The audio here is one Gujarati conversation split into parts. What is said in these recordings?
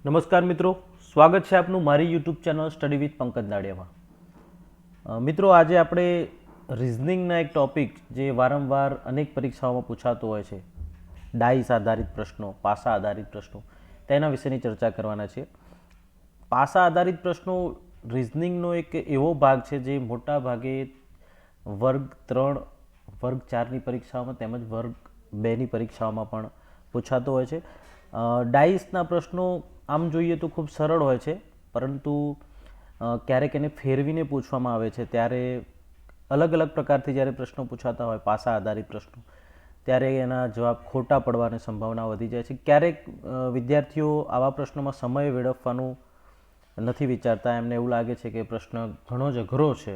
નમસ્કાર મિત્રો, સ્વાગત છે આપનું મારી YouTube channel study with Pankaj દાડિયામાં. મિત્રો, આજે આપણે રિઝનિંગના એક ટોપિક જે વારંવાર અનેક પરીક્ષાઓમાં પૂછાતો હોય છે, ડાઇસ આધારિત પ્રશ્નો, પાસા આધારિત પ્રશ્નો, તેના વિશેની ચર્ચા કરવાના છે. પાસા આધારિત પ્રશ્નો રિઝનિંગનો એક એવો ભાગ છે જે મોટા ભાગે વર્ગ 3, વર્ગ 4ની પરીક્ષાઓમાં તેમજ વર્ગ 2ની પરીક્ષાઓમાં પણ પૂછાતો હોય છે. ડાઇસના પ્રશ્નો આમ જોઈએ તો ખૂબ સરળ હોય છે, પરંતુ ક્યારેક એને ફેરવીને પૂછવામાં આવે છે ત્યારે અલગ અલગ પ્રકારથી જ્યારે પ્રશ્નો પૂછાતા હોય પાસા આધારિત પ્રશ્નો, ત્યારે એના જવાબ ખોટા પડવાની સંભાવના વધી જાય છે. ક્યારેક વિદ્યાર્થીઓ આવા પ્રશ્નોમાં સમય વેડફવાનું નથી વિચારતા, એમને એવું લાગે છે કે પ્રશ્ન ઘણો જ અઘરો છે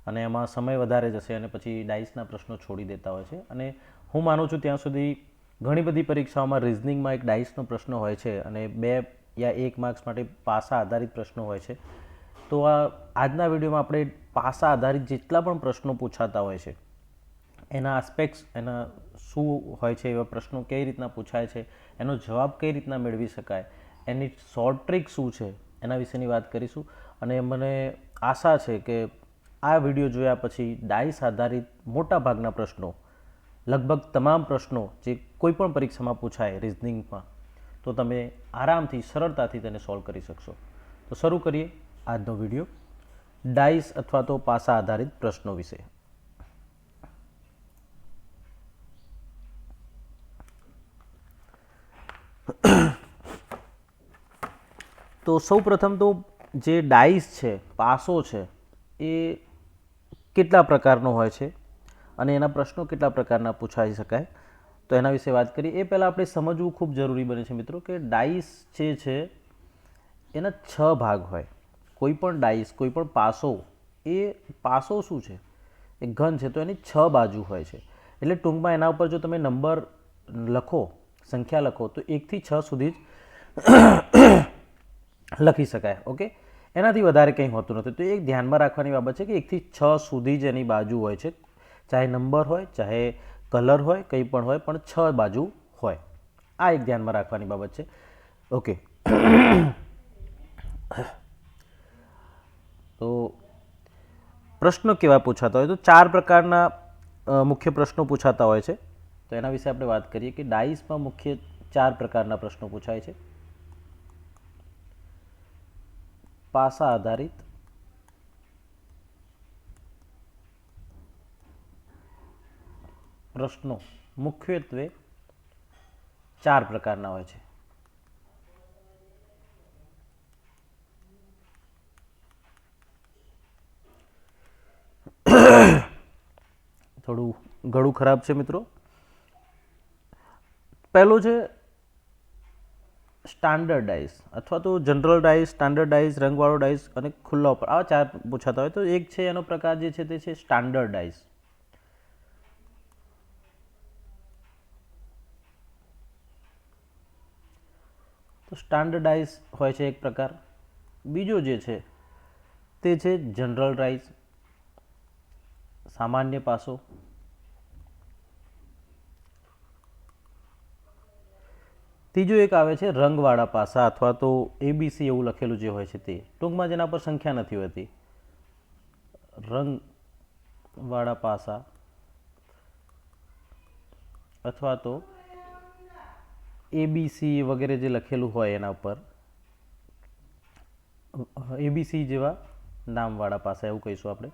અને એમાં સમય વધારે જશે અને પછી ડાઇસના પ્રશ્નો છોડી દેતા હોય છે. અને હું માનું છું ત્યાં સુધી ઘણી બધી પરીક્ષાઓમાં રિઝનિંગમાં એક ડાઇસનો પ્રશ્ન હોય છે અને 2 યા 1 માર્ક્સ માટે પાસા આધારિત પ્રશ્નો હોય છે. તો આજના વિડીયોમાં આપણે પાસા આધારિત જેટલા પણ પ્રશ્નો પૂછાતા હોય છે એના આસ્પેક્ટ્સ, એના શું હોય છે, એવા પ્રશ્નો કઈ રીતના પૂછાય છે, એનો જવાબ કઈ રીતના મેળવી શકાય, એની શોર્ટ ટ્રિક શું છે, એના વિશેની વાત કરીશું. અને મને આશા છે કે આ વિડીયો જોયા પછી ડાઇસ આધારિત મોટા ભાગના પ્રશ્નો, લગભગ તમામ પ્રશ્નો જે કોઈ પણ પરીક્ષામાં પૂછાય રિઝનિંગમાં, તો તમે આરામથી સરળતાથી તેને સોલ્વ કરી શકશો. તો શરૂ કરીએ આજનો વિડીયો ડાઇસ અથવા તો પાસા આધારિત પ્રશ્નો વિશે. તો સૌ પ્રથમ તો જે ડાઇસ છે, પાસો છે, એ કેટલા પ્રકારનો હોય છે અને એના પ્રશ્નો કેટલા પ્રકારના પૂછાઈ શકાય, તો એના વિશે વાત કરીએ. એ પહેલાં આપણે સમજવું ખૂબ જરૂરી બને છે મિત્રો કે ડાઇસ જે છે એના 6 ભાગ હોય. કોઈ પણ ડાઇસ, કોઈ પણ પાસો, એ પાસો શું છે, એ ઘન છે તો એની 6 બાજુ હોય છે. એટલે ટૂંકમાં એના ઉપર જો તમે નંબર લખો, સંખ્યા લખો, તો 1 થી 6 સુધી જ લખી શકાય. ઓકે, એનાથી વધારે કંઈ હોતું નથી. તો એક ધ્યાનમાં રાખવાની બાબત છે કે 1 થી 6 સુધી જ એની બાજુ હોય છે, ચાહે નંબર હોય, ચાહે કલર હોય, કંઈ પણ હોય, પણ 6 બાજુ હોય. આ એક ધ્યાનમાં રાખવાની બાબત છે. ઓકે, તો પ્રશ્નો કેવા પૂછાતા હોય, તો 4 પ્રકારના મુખ્ય પ્રશ્નો પૂછાતા હોય છે. તો એના વિશે આપણે વાત કરીએ કે ડાઇસમાં મુખ્ય 4 પ્રકારના પ્રશ્નો પૂછાય છે. પાસા આધારિત, પ્રશ્નો મુખ્યત્વે 4 પ્રકારના હોય છે. થોડું ગળું ખરાબ છે મિત્રો. પહેલો છે સ્ટાન્ડર્ડ ડાઇસ અથવા તો જનરલ ડાઇસ, સ્ટાન્ડર્ડ ડાઇસ, રંગવાળો ડાઇસ અને ખુલ્લા ઉપર, આવા 4 પૂછાતા હોય. તો એક છે એનો પ્રકાર જે છે તે છે સ્ટાન્ડર્ડ ડાઇસ. તો સ્ટાન્ડર્ડ ડાઇસ હોય છે એક પ્રકાર. બીજો જે છે તે છે જનરલ ડાઇસ, સામાન્ય પાસો. ત્રીજો એક આવે છે રંગવાળા પાસા અથવા તો એબીસી એવું લખેલું જે હોય છે તે, ટૂંકમાં જેના પર સંખ્યા નથી હોતી, રંગવાળા પાસા અથવા તો એબીસી વગેરે જે લખેલું હોય એના ઉપર, એબીસી જેવા નામવાળા પાસા એવું કહીશું આપણે.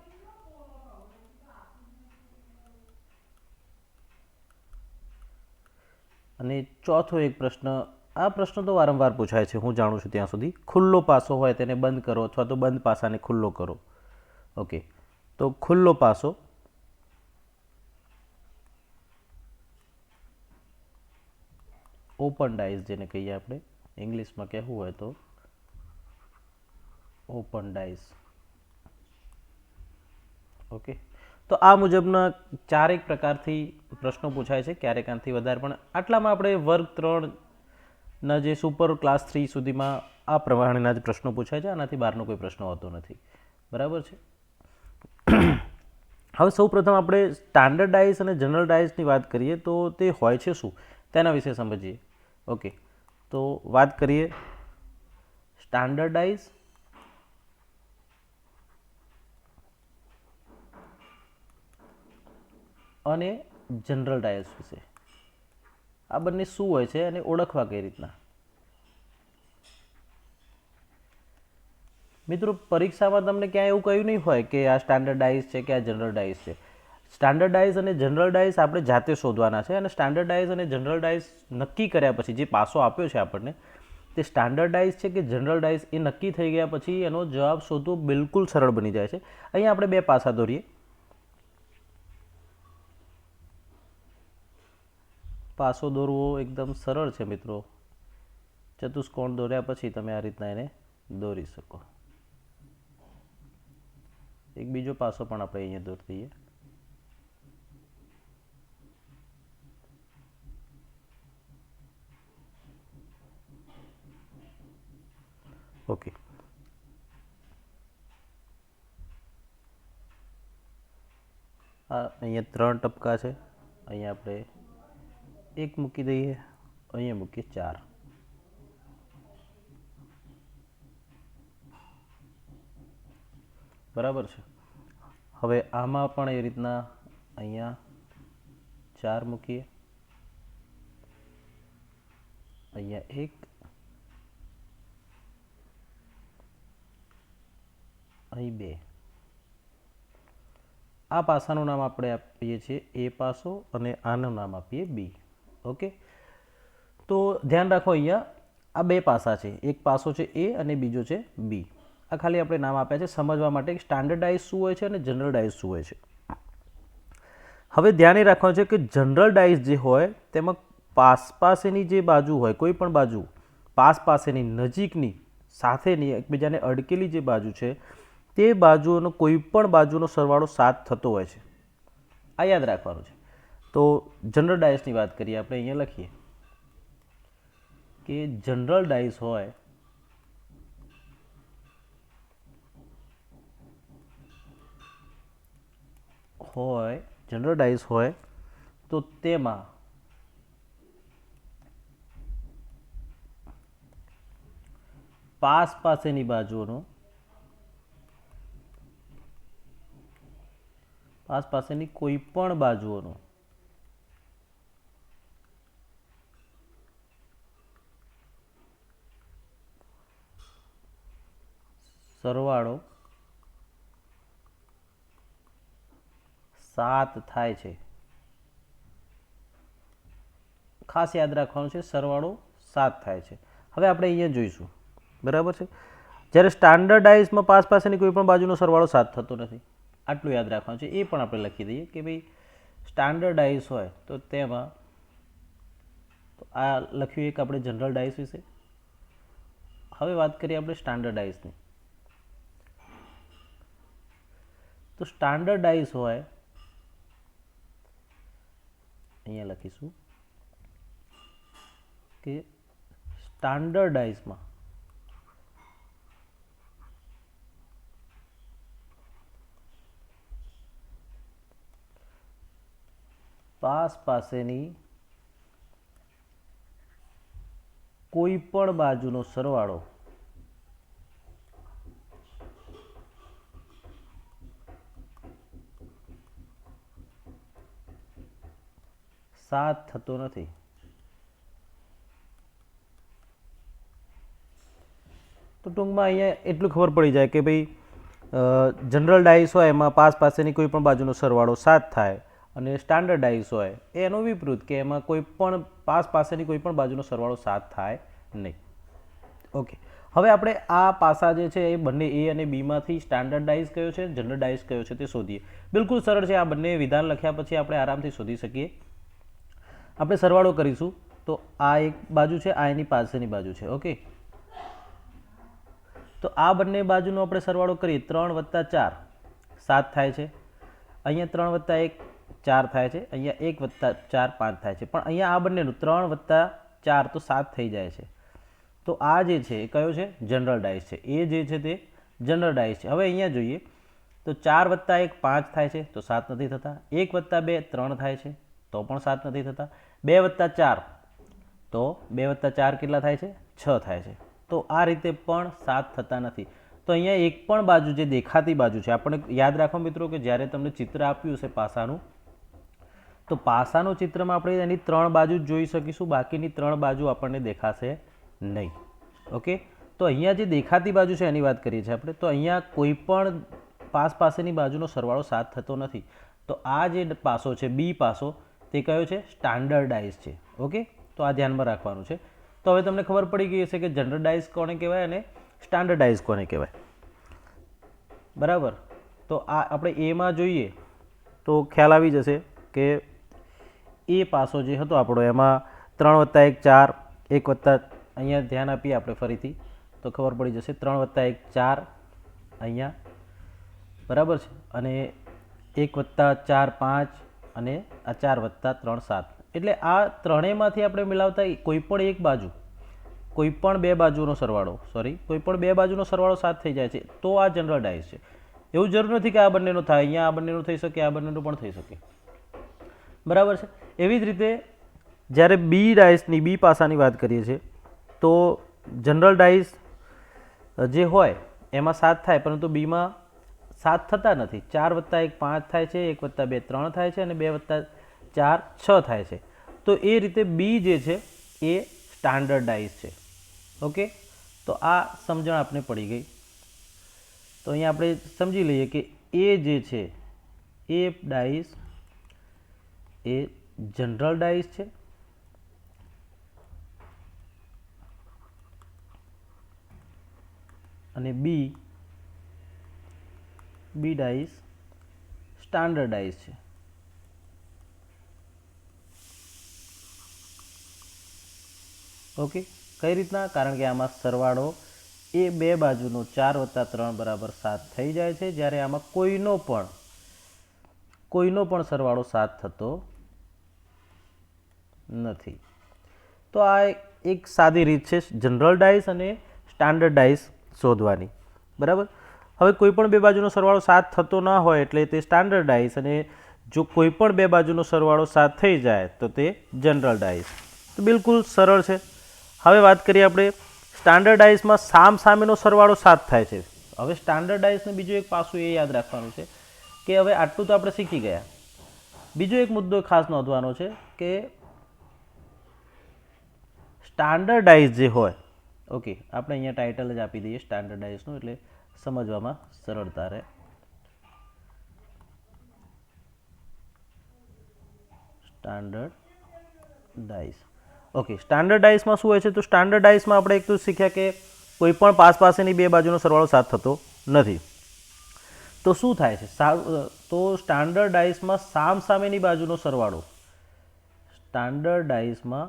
અને ચોથો એક પ્રશ્ન, આ પ્રશ્ન તો વારંવાર પૂછાય છે હું જાણું છું ત્યાં સુધી, ખુલ્લો પાસો હોય તેને બંધ કરો અથવા તો બંધ પાસાને ખુલ્લો કરો. ઓકે, તો ખુલ્લો પાસો ઓપન ડાઇસ જેને કહીએ આપણે, ઇંગ્લિશમાં કહેવું હોય તો ઓપન ડાઇસ. ઓકે, તો આ મુજબના 4 પ્રકારથી પ્રશ્નો પૂછાય છે, ક્યારેક આનાથી વધારે, પણ આટલામાં આપણે વર્ગ 3ના જે સુપર ક્લાસ 3 સુધીમાં આ પ્રમાણેના જ પ્રશ્નો પૂછાય છે. આનાથી બહારનો કોઈ પ્રશ્ન હોતો નથી. બરાબર છે. હવે સૌ પ્રથમ આપણે સ્ટાન્ડર્ડ ડાઇસ અને જનરલ ડાઇસની વાત કરીએ તો તે હોય છે શું, તેના વિશે સમજીએ. ઓકે, તો વાત કરીએ સ્ટાન્ડર્ડાઇઝ અને જનરલ ડાયસ વિશે. આ બંને શું હોય છે અને ઓળખવા કઈ રીતના? મિત્રો, પરીક્ષામાં તમને ક્યાંય એવું કહ્યું નહીં હોય કે આ સ્ટાન્ડર્ડાઇઝ છે કે આ જનરલ ડાયસ છે. સ્ટાન્ડર્ડાઇઝ અને જનરલ ડાયસ આપણે જાતે શોધવાના છે, અને સ્ટાન્ડર્ડાઇઝ અને જનરલ ડાયસ નક્કી કર્યા પછી જે પાસો આપ્યો છે આપણને, તે સ્ટાન્ડર્ડાઇઝ છે કે જનરલ ડાયસ એ નક્કી થઈ ગયા પછી એનો જવાબ શોધવો બિલકુલ સરળ બની જાય છે. અહીંયા આપણે બે પાસા દોરીએ. પાસો દોરવો એકદમ સરળ છે મિત્રો. ચતુષ્કોણ દોર્યા પછી તમે આ રીતના એને દોરી શકો. એક બીજો પાસો પણ આપણે અહીંયા દોરી દઈએ. ઓકે, આ અહીંયા 3 ટપકા છે. અહીંયા આપણે 1 મૂકી દઈએ, અહીંયા મૂકીએ 4. બરાબર છે. હવે આમાં પણ એ રીતના અહીંયા 4 મૂકીએ, અહીંયા 1, અહીં 2. આ પાસાનું નામ આપણે આપીએ છીએ એ પાસો અને આનું નામ આપીએ બી. ઓકે, તો ધ્યાન રાખો, અહીંયા આ બે પાસા છે. એક પાસો છે એ અને બીજો છે બી. આ ખાલી આપણે નામ આપ્યા છે સમજવા માટે કે સ્ટાન્ડર્ડાઇઝ શું હોય છે અને જનરલ ડાયસ શું હોય છે. હવે ધ્યાને રાખવાનું છે કે જનરલ ડાયસ જે હોય તેમાં પાસેની જે બાજુ હોય, કોઈ પણ બાજુ પાસેની, નજીકની, સાથેની, એકબીજાને અડકેલી જે બાજુ છે તે બાજુઓનો કોઈ પણ બાજુનો સરવાળો 7 થતો હોય છે. આ યાદ રાખવાનું છે. તો જનરલ ડાયસની વાત કરીએ આપણે. અહીંયા લખીએ કે જનરલ ડાયસ હોય જનરલ ડાયસ હોય તો તેમાં પાસેની બાજુઓનો પાસેની કોઈ પણ બાજુઓનો સરવાળો 7 થાય છે. ખાસ યાદ રાખવાનું છે, સરવાળો 7 થાય છે. હવે આપણે અહીંયા જોઈશું. બરાબર છે. જ્યારે સ્ટાન્ડર્ડાઇઝમાં પાસેની કોઈ પણ બાજુનો સરવાળો 7 થતો નથી. આટલું યાદ રાખવાનું છે. એ પણ આપણે લખી દઈએ કે ભાઈ સ્ટાન્ડર્ડાઇઝ હોય તો તેમાં, તો આ લખ્યું એક આપણે જનરલ ડાયસ વિશે. હવે વાત કરીએ આપણે સ્ટાન્ડર્ડાઇઝની. તો સ્ટાન્ડર્ડાઇઝ હોય, અહીંયા લખીશું કે સ્ટાન્ડર્ડાઇઝમાં પાસેની કોઈ પણ બાજુનો સરવાળો 7 થતો નથી. તો ટૂંકમાં અહીંયા એટલું ખબર પડી જાય કે ભાઈ જનરલ ડાયસ હોય એમાં પાસેની કોઈ પણ બાજુનો સરવાળો 7 થાય, અને સ્ટાન્ડર્ડ ડાયસ હોય એનો વિપરીત, કે એમાં કોઈ પણ પાસેની કોઈ પણ બાજુનો સરવાળો 7 થાય નહીં. ઓકે, હવે આપણે આ પાસા જે છે એ બંને એ અને બીમાંથી સ્ટાન્ડર્ડ ડાયસ કયો છે, જનરલ ડાયસ કયો છે તે શોધીએ. બિલકુલ સરળ છે. આ બંને વિધાન લખ્યા પછી આપણે આરામથી શોધી શકીએ. આપણે સરવાળો કરીશું તો આ એક બાજુ છે, આ એની પાસેની બાજુ છે. ઓકે, તો આ બંને બાજુનો આપણે સરવાળો કરીએ. 3 + 4 7 થાય છે. અહીંયા 3 + 1 4 થાય છે. અહીંયા 1 + 4 5 થાય છે. પણ અહીંયા આ બંનેનું 3 + 4 તો 7 થઈ જાય છે. તો આ જે છે એ કયો છે? જનરલ ડાયસ છે. એ જે છે તે જનરલ ડાયસ છે. હવે અહીંયા જોઈએ તો 4 + 1 5 થાય છે, તો 7 નથી થતા. 1 + 2 3 થાય છે, તો પણ 7 નથી થતા. 2 + 4 તો 2 + 4 કેટલા થાય છે? 6 થાય છે. તો આ રીતે પણ 7 થતા નથી. તો અહીંયા એક પણ બાજુ જે દેખાતી બાજુ છે, આપણે યાદ રાખો મિત્રો કે જ્યારે તમને ચિત્ર આપ્યું છે પાસાનું, તો પાસાનું ચિત્રમાં આપણે એની 3 બાજુ જ જોઈ શકીશું, બાકીની 3 બાજુ આપણને દેખાશે નહીં. ઓકે, તો અહીંયા જે દેખાતી બાજુ છે એની વાત કરીએ છીએ આપણે. તો અહીંયા કોઈ પણ પાસેની બાજુનો સરવાળો 7 થતો નથી. તો આ જે પાસો છે, બી પાસો, તે કયો છે? સ્ટાન્ડર્ડાઇઝ છે. ઓકે, તો આ ધ્યાનમાં રાખવાનું છે. તો હવે તમને ખબર પડી ગઈ હશે કે જનરલાઇઝ કોને કહેવાય અને સ્ટાન્ડર્ડાઇઝ કોને કહેવાય. બરાબર. તો આ આપણે એમાં જોઈએ તો ખ્યાલ આવી જશે કે એ પાસો જે હતો આપણો, એમાં 3 + 1 4, 1 + અહીંયા ધ્યાન આપીએ આપણે ફરીથી તો ખબર પડી જશે. 3 + 1 4 અહીંયા, બરાબર છે, અને 1 + 4 5 અને આ 4 + 3 7. એટલે આ ત્રણેયમાંથી આપણે મિલાવતા કોઈ પણ એક બાજુ, કોઈ પણ બે બાજુનો સરવાળો, કોઈ પણ બે બાજુનો સરવાળો 7 થઈ જાય છે, તો આ જનરલાઇઝ છે. એવું જરૂર નથી કે આ બંનેનો થાય, અહીંયા આ બંનેનો થઈ શકે, આ બંનેનો પણ થઈ શકે. બરાબર છે. એવી જ રીતે જ્યારે બી ડાઇસની, બી પાસાની વાત કરીએ છીએ તો જનરલ ડાઇસ જે હોય એમાં 7 થાય, પરંતુ બીમાં 7 થતા નથી. 4 + 1 5 થાય છે, 1 + 2 3 થાય છે અને 2 + 4 6 થાય છે. તો એ રીતે બી જે છે એ સ્ટાન્ડર્ડાઇઝ છે. ઓકે, તો આ સમજણ આપણે પડી ગઈ. તો અહીંયા આપણે સમજી લઈએ કે એ જે છે એ ડાઇસ એ જનરલ ડાઇસ છે અને બી ડાઇસ સ્ટાન્ડર્ડાઇઝ છે. ઓકે, કઈ રીતના? કારણ કે આમાં સરવાળો એ બે બાજુનો 4 + 3 = 7 થઈ જાય છે, જ્યારે આમાં કોઈનો પણ સરવાળો 7 થતો નથી. તો આ એક સાદી રીત છે જનરલ ડાઇસ અને સ્ટાન્ડર્ડ ડાઇસ શોધવાની. બરાબર. હવે કોઈ પણ બે બાજુનો સરવાળો 7 થતો ના હોય એટલે તે સ્ટાન્ડર્ડ ડાઇસ, અને જો કોઈ પણ બે બાજુનો સરવાળો 7 થઈ જાય તો તે જનરલ ડાઇસ. તો બિલકુલ સરળ છે. હવે વાત કરીએ આપણે સ્ટાન્ડર્ડાઇઝમાં સામસામેનો સરવાળો 7 થાય છે. હવે સ્ટાન્ડર્ડાઇઝનું બીજું એક પાસું એ યાદ રાખવાનું છે કે હવે આટલું તો આપણે શીખી ગયા. બીજો એક મુદ્દો ખાસ નોંધવાનો છે કે સ્ટાન્ડર્ડાઇઝ જે હોય, ઓકે, આપણે અહીંયા ટાઇટલ જ આપી દઈએ સ્ટાન્ડર્ડાઇઝનું, એટલે સમજવામાં સરળતા રહે. સ્ટાન્ડર્ડાઇઝ. ઓકે, સ્ટાન્ડર્ડાઇઝમાં શું હોય છે? તો સ્ટાન્ડર્ડાઇઝમાં આપણે એક તો શીખ્યા કે કોઈ પણ પાસેની બે બાજુનો સરવાળો 7 થતો નથી. તો શું થાય છે? તો સ્ટાન્ડર્ડાઇઝમાં સામસામેની બાજુનો સરવાળો, સ્ટાન્ડર્ડાઇઝમાં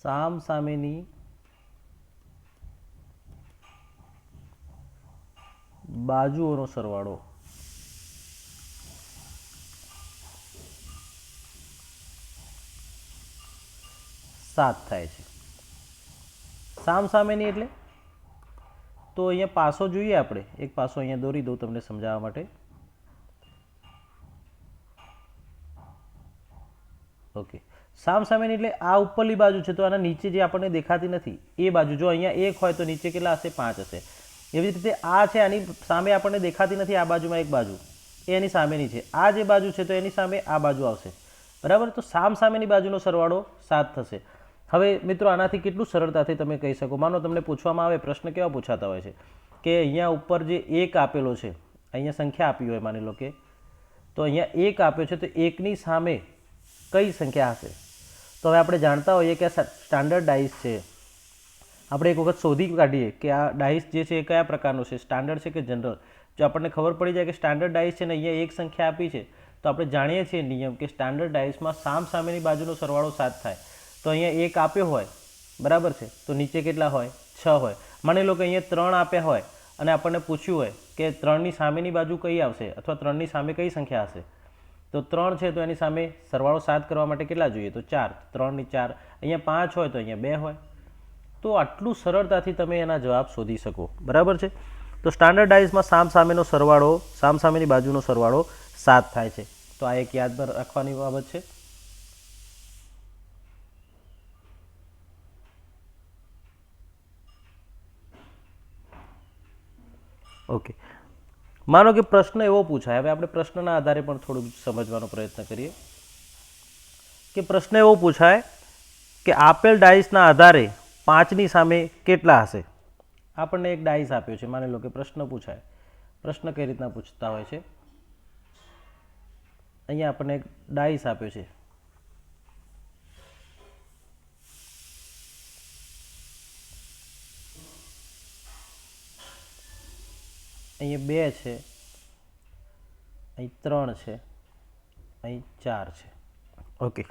સામસામેની બાજુઓનો સરવાળો 7 થાય છે. સામસામેની એટલે તો અહીંયા પાસો જોઈએ આપણે. એક પાસો અહીંયા દોરી દઉં તમને સમજાવવા માટે. ઓકે, સામસામેની એટલે આ ઉપરલી બાજુ છે, તો આના નીચે જે આપણને દેખાતી નથી એ બાજુ, જો અહીંયા 1 હોય તો નીચે કેટલા હશે? 5 હશે. એવી રીતે આ છે, આની સામે આપણને દેખાતી નથી, આ બાજુમાં એક બાજુ એ એની સામેની છે, આ જે બાજુ છે તો એની સામે આ બાજુ આવશે. બરાબર. તો સામસામેની બાજુનો સરવાળો 7 થશે. હવે મિત્રો આનાથી કેટલું સરળતાથી તમે કહી શકો, માનો તમને પૂછવામાં આવે, પ્રશ્ન કેવા પૂછાતા હોય છે કે અહીંયા ઉપર જે 1 આપેલો છે, અહીંયા સંખ્યા આપી હોય માની લો કે, તો અહીંયા 1 આપ્યો છે, તો 1ની સામે કઈ સંખ્યા હશે? તો હવે આપણે જાણતા હોઈએ કે આ સ્ટાન્ડર્ડ ડાઇસ છે. આપણે એક વખત શોધી કાઢીએ કે આ ડાઇસ જે છે એ કયા પ્રકારનો છે, સ્ટાન્ડર્ડ છે કે જનરલ. જો આપણને ખબર પડી જાય કે સ્ટાન્ડર્ડ ડાઇસ છે ને અહીંયા એક સંખ્યા આપી છે, તો આપણે જાણીએ છીએ નિયમ કે સ્ટાન્ડર્ડ ડાઇસમાં સામસામેની બાજુનો સરવાળો 7 થાય. તો અહીંયા 1 આપ્યો હોય, બરાબર છે, તો નીચે કેટલા હોય? 6 હોય. માની લો કે અહીંયા 3 આપ્યા હોય અને આપણને પૂછ્યું હોય કે 3ની સામેની બાજુ કઈ આવશે અથવા 3ની સામે કઈ સંખ્યા હશે, તો 3 છે તો એની સામે સરવાળો 7 કરવા માટે કેટલા જોઈએ? તો 4. 3ની 4. અહીંયા 5 હોય તો અહીંયા 2 હોય. તો આટલું સરળતાથી તમે એના જવાબ શોધી શકો. બરાબર છે. તો સ્ટાન્ડર્ડાઇઝમાં સામસામેનો સરવાળો, સામસામેની બાજુનો સરવાળો 7 થાય છે. તો આ એક યાદ રાખવાની બાબત છે. ઓકે, માનો કે પ્રશ્ન એવો પૂછાય, હવે આપણે પ્રશ્નના આધારે પણ થોડુંક સમજવાનો પ્રયત્ન કરીએ કે પ્રશ્ન એવો પૂછાય કે આપેલ ડાઇસના આધારે 5ની સામે કેટલા હશે. આપણને એક ડાઇસ આપ્યો છે, માની લો કે પ્રશ્ન પૂછાય. પ્રશ્ન કઈ રીતના પૂછતા હોય છે, અહીંયા આપણને એક ડાઇસ આપ્યો છે. અહીંયા 2 છે, અહીં 3 છે, અહીં 4 છે. ઓકે,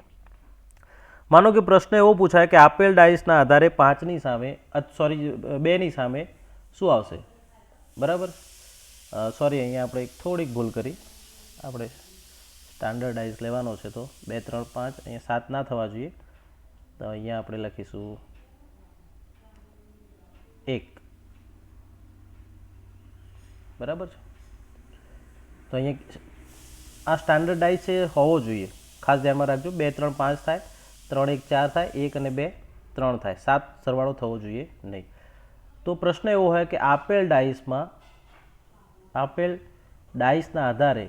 માનો કે પ્રશ્ન એવો પૂછાય કે આપેલ ડાઇસના આધારે 5ની સામે સોરી 2ની સામે શું આવશે. બરાબર, સોરી અહીંયા આપણે એક થોડીક ભૂલ કરી. આપણે સ્ટાન્ડર્ડ ડાઇસ લેવાનો છે તો 2 3 5 અહીંયા 7 ના થવા જોઈએ, તો અહીંયા આપણે લખીશું 1. બરાબર છે, તો અહીંયા આ સ્ટાન્ડર્ડ ડાઇસ છે હોવો જોઈએ, ખાસ ધ્યાનમાં રાખજો. 2 3 5 થાય, 3 1 4 થાય, 1 અને 2 3 થાય, 7 સરવાળો થવો જોઈએ નહીં. તો પ્રશ્ન એવો હોય કે આપેલ ડાઇસના આધારે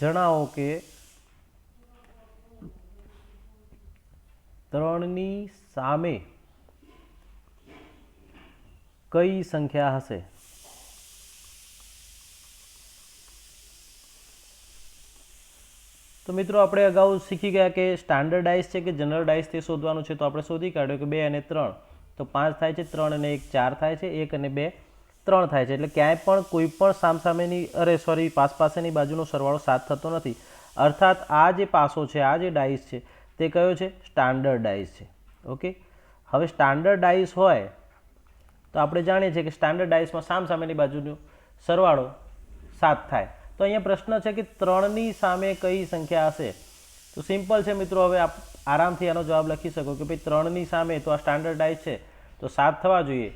જણાવો કે 3ની સામે કઈ સંખ્યા હશે. તો મિત્રો આપણે અગાઉ શીખી ગયા કે સ્ટાન્ડર્ડ ડાઇસ છે કે જનરલ ડાઇસ તે શોધવાનું છે, તો આપણે શોધી કાઢ્યો કે 2 અને 3, તો 5 થાય છે, 3 અને 1 4 થાય છે, 1 અને 2 3 થાય છે. એટલે ક્યાંય પણ કોઈ પણ સામસામેની પાસેની બાજુનો સરવાળો 7 થતો નથી. અર્થાત આ જે પાસો છે, આ જે ડાઇસ છે તે કયો છે, સ્ટાન્ડર્ડ ડાઇસ છે. ઓકે, હવે સ્ટાન્ડર્ડ ડાઇસ હોય તો આપણે જાણીએ છીએ કે સ્ટાન્ડર્ડ ડાઇસમાં સામસામેની બાજુનો સરવાળો 7 થાય. તો અહીંયા પ્રશ્ન છે કે 3ની સામે કઈ સંખ્યા હશે. તો સિમ્પલ છે મિત્રો, હવે આપ આરામથી આનો જવાબ લખી શકો કે ભાઈ 3ની સામે, તો આ સ્ટાન્ડર્ડ ડાઇસ છે તો 7 થવા જોઈએ,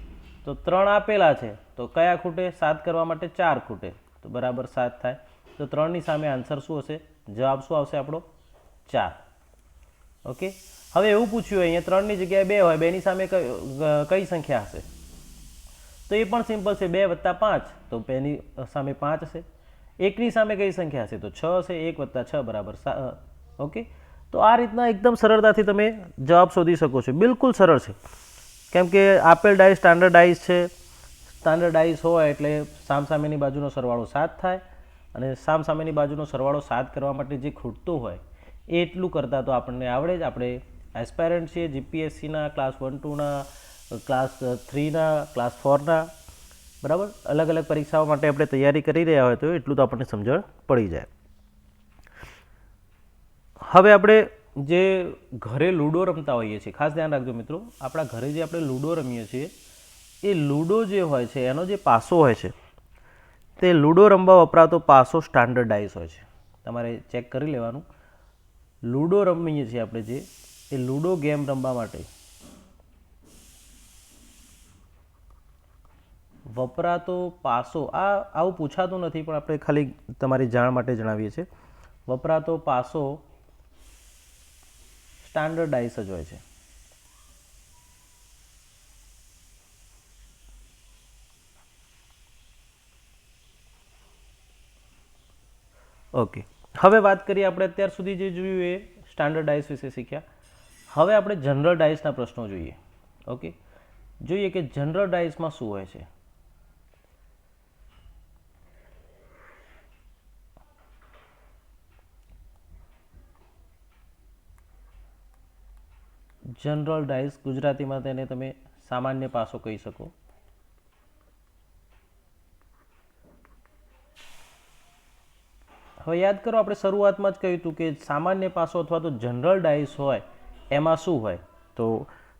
તો 3 આપેલા છે તો કયા ખૂટે, 7 કરવા માટે 4 ખૂટે, તો બરાબર 7 થાય. તો 3ની સામે આન્સર શું હશે, જવાબ શું આવશે આપણો, 4. ઓકે, હવે એવું પૂછ્યું અહીંયા 3ની જગ્યાએ 2 હોય, 2ની સામે કઈ સંખ્યા હશે. તો એ પણ સિમ્પલ છે, 2 + 5, તો 2ની સામે 5 હશે. 1ની સામે કઈ સંખ્યા હશે, તો 6 હશે, 1 + 6 બરાબર 7. ઓકે, તો આ રીતના એકદમ સરળતાથી તમે જવાબ શોધી શકો છો. બિલકુલ સરળ છે, કેમ કે આપેલ ડાઇસ સ્ટાન્ડર્ડ ડાઇસ છે. સ્ટાન્ડર્ડ ડાઇસ હોય એટલે સામસામેની બાજુનો સરવાળો 7 થાય, અને સામસામેની બાજુનો સરવાળો 7 કરવા માટે જે ખૂટતું હોય એ એટલું કરતાં તો આપણને આવડે જ. આપણે એસ્પાયરન્ટ છીએ, જીપીએસસીના ક્લાસ 1 2ના, ક્લાસ 3ના, ક્લાસ 4ના, બરાબર, અલગ અલગ પરીક્ષાઓ માટે આપણે તૈયારી કરી રહ્યા હોય તો એટલું તો આપણને સમજણ પડી જાય. હવે આપણે જે ઘરે લૂડો રમતા હોઈએ છીએ, ખાસ ધ્યાન રાખજો મિત્રો, આપણા ઘરે જે આપણે લૂડો રમીએ છીએ એ લૂડો જે હોય છે એનો જે પાસો હોય છે તે લૂડો રમવા વપરાતો પાસો સ્ટાન્ડર્ડ ડાઇસ હોય છે. તમારે ચેક કરી લેવાનું. લૂડો રમીએ છીએ આપણે જે, એ લૂડો ગેમ રમવા માટે વપરાતો પાસો, આવું પૂછાતું નથી પણ આપણે ખાલી તમારી જાણ માટે જણાવીએ છીએ. વપરાતો પાસો સ્ટાન્ડર્ડ ડાઇસ જ હોય છે. ઓકે, હવે વાત કરીએ આપણે અત્યાર સુધી જે જોયું એ સ્ટાન્ડર્ડ ડાઇસ વિશે શીખ્યા. હવે આપણે જનરલ ડાઇસના પ્રશ્નો જોઈએ. ઓકે, જોઈએ કે જનરલ ડાઇસમાં શું હોય છે. જનરલ ડાઇસ, ગુજરાતીમાં તેને તમે સામાન્ય પાસો કહી શકો. હવે યાદ કરો, આપણે શરૂઆતમાં જ કહ્યું હતું કે સામાન્ય પાસો અથવા તો જનરલ ડાઇસ હોય એમાં શું હોય. તો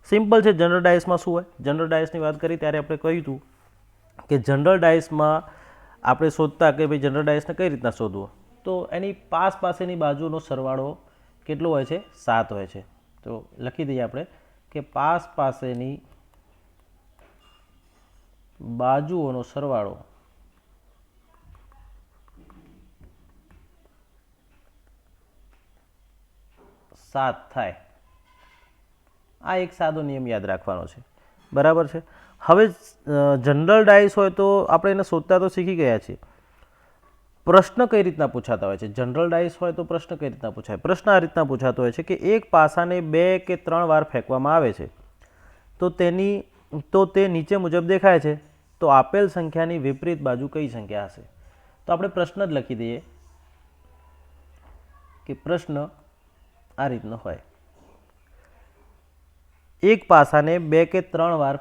સિમ્પલ છે, જનરલ ડાઇસમાં શું હોય. જનરલ ડાઇસની વાત કરી ત્યારે આપણે કહ્યું હતું કે જનરલ ડાઇસમાં આપણે શોધતા કે ભાઈ જનરલ ડાઇસને કઈ રીતના શોધવો, તો એની પાસેની બાજુનો સરવાળો કેટલો હોય છે, 7 હોય છે. તો લખી દઈએ આપણે કે પાસેની બાજુઓનો સરવાળો 7 થાય. આ એક સાદો નિયમ યાદ રાખવાનો છે, બરાબર છે. હવે જનરલ ડાયસ હોય તો આપણે એને શોધતા તો શીખી ગયા છીએ. પ્રશ્ન કઈ રીતના પૂછાતા હોય છે? જનરલ ડાયસ હોય તો પ્રશ્ન કઈ રીતના પૂછાય? પ્રશ્ન આ રીતના પૂછાતો હોય છે કે એક પાસાને 2 કે 3 વાર ફેંકવામાં આવે છે તો તે નીચે મુજબ દેખાય છે, તો આપેલ સંખ્યાની વિપરીત બાજુ કઈ સંખ્યા હશે? તો આપણે પ્રશ્ન જ લખી દઈએ કે પ્રશ્ન આ રીતનો હોય, એક પાસાને 2 કે 3 વાર,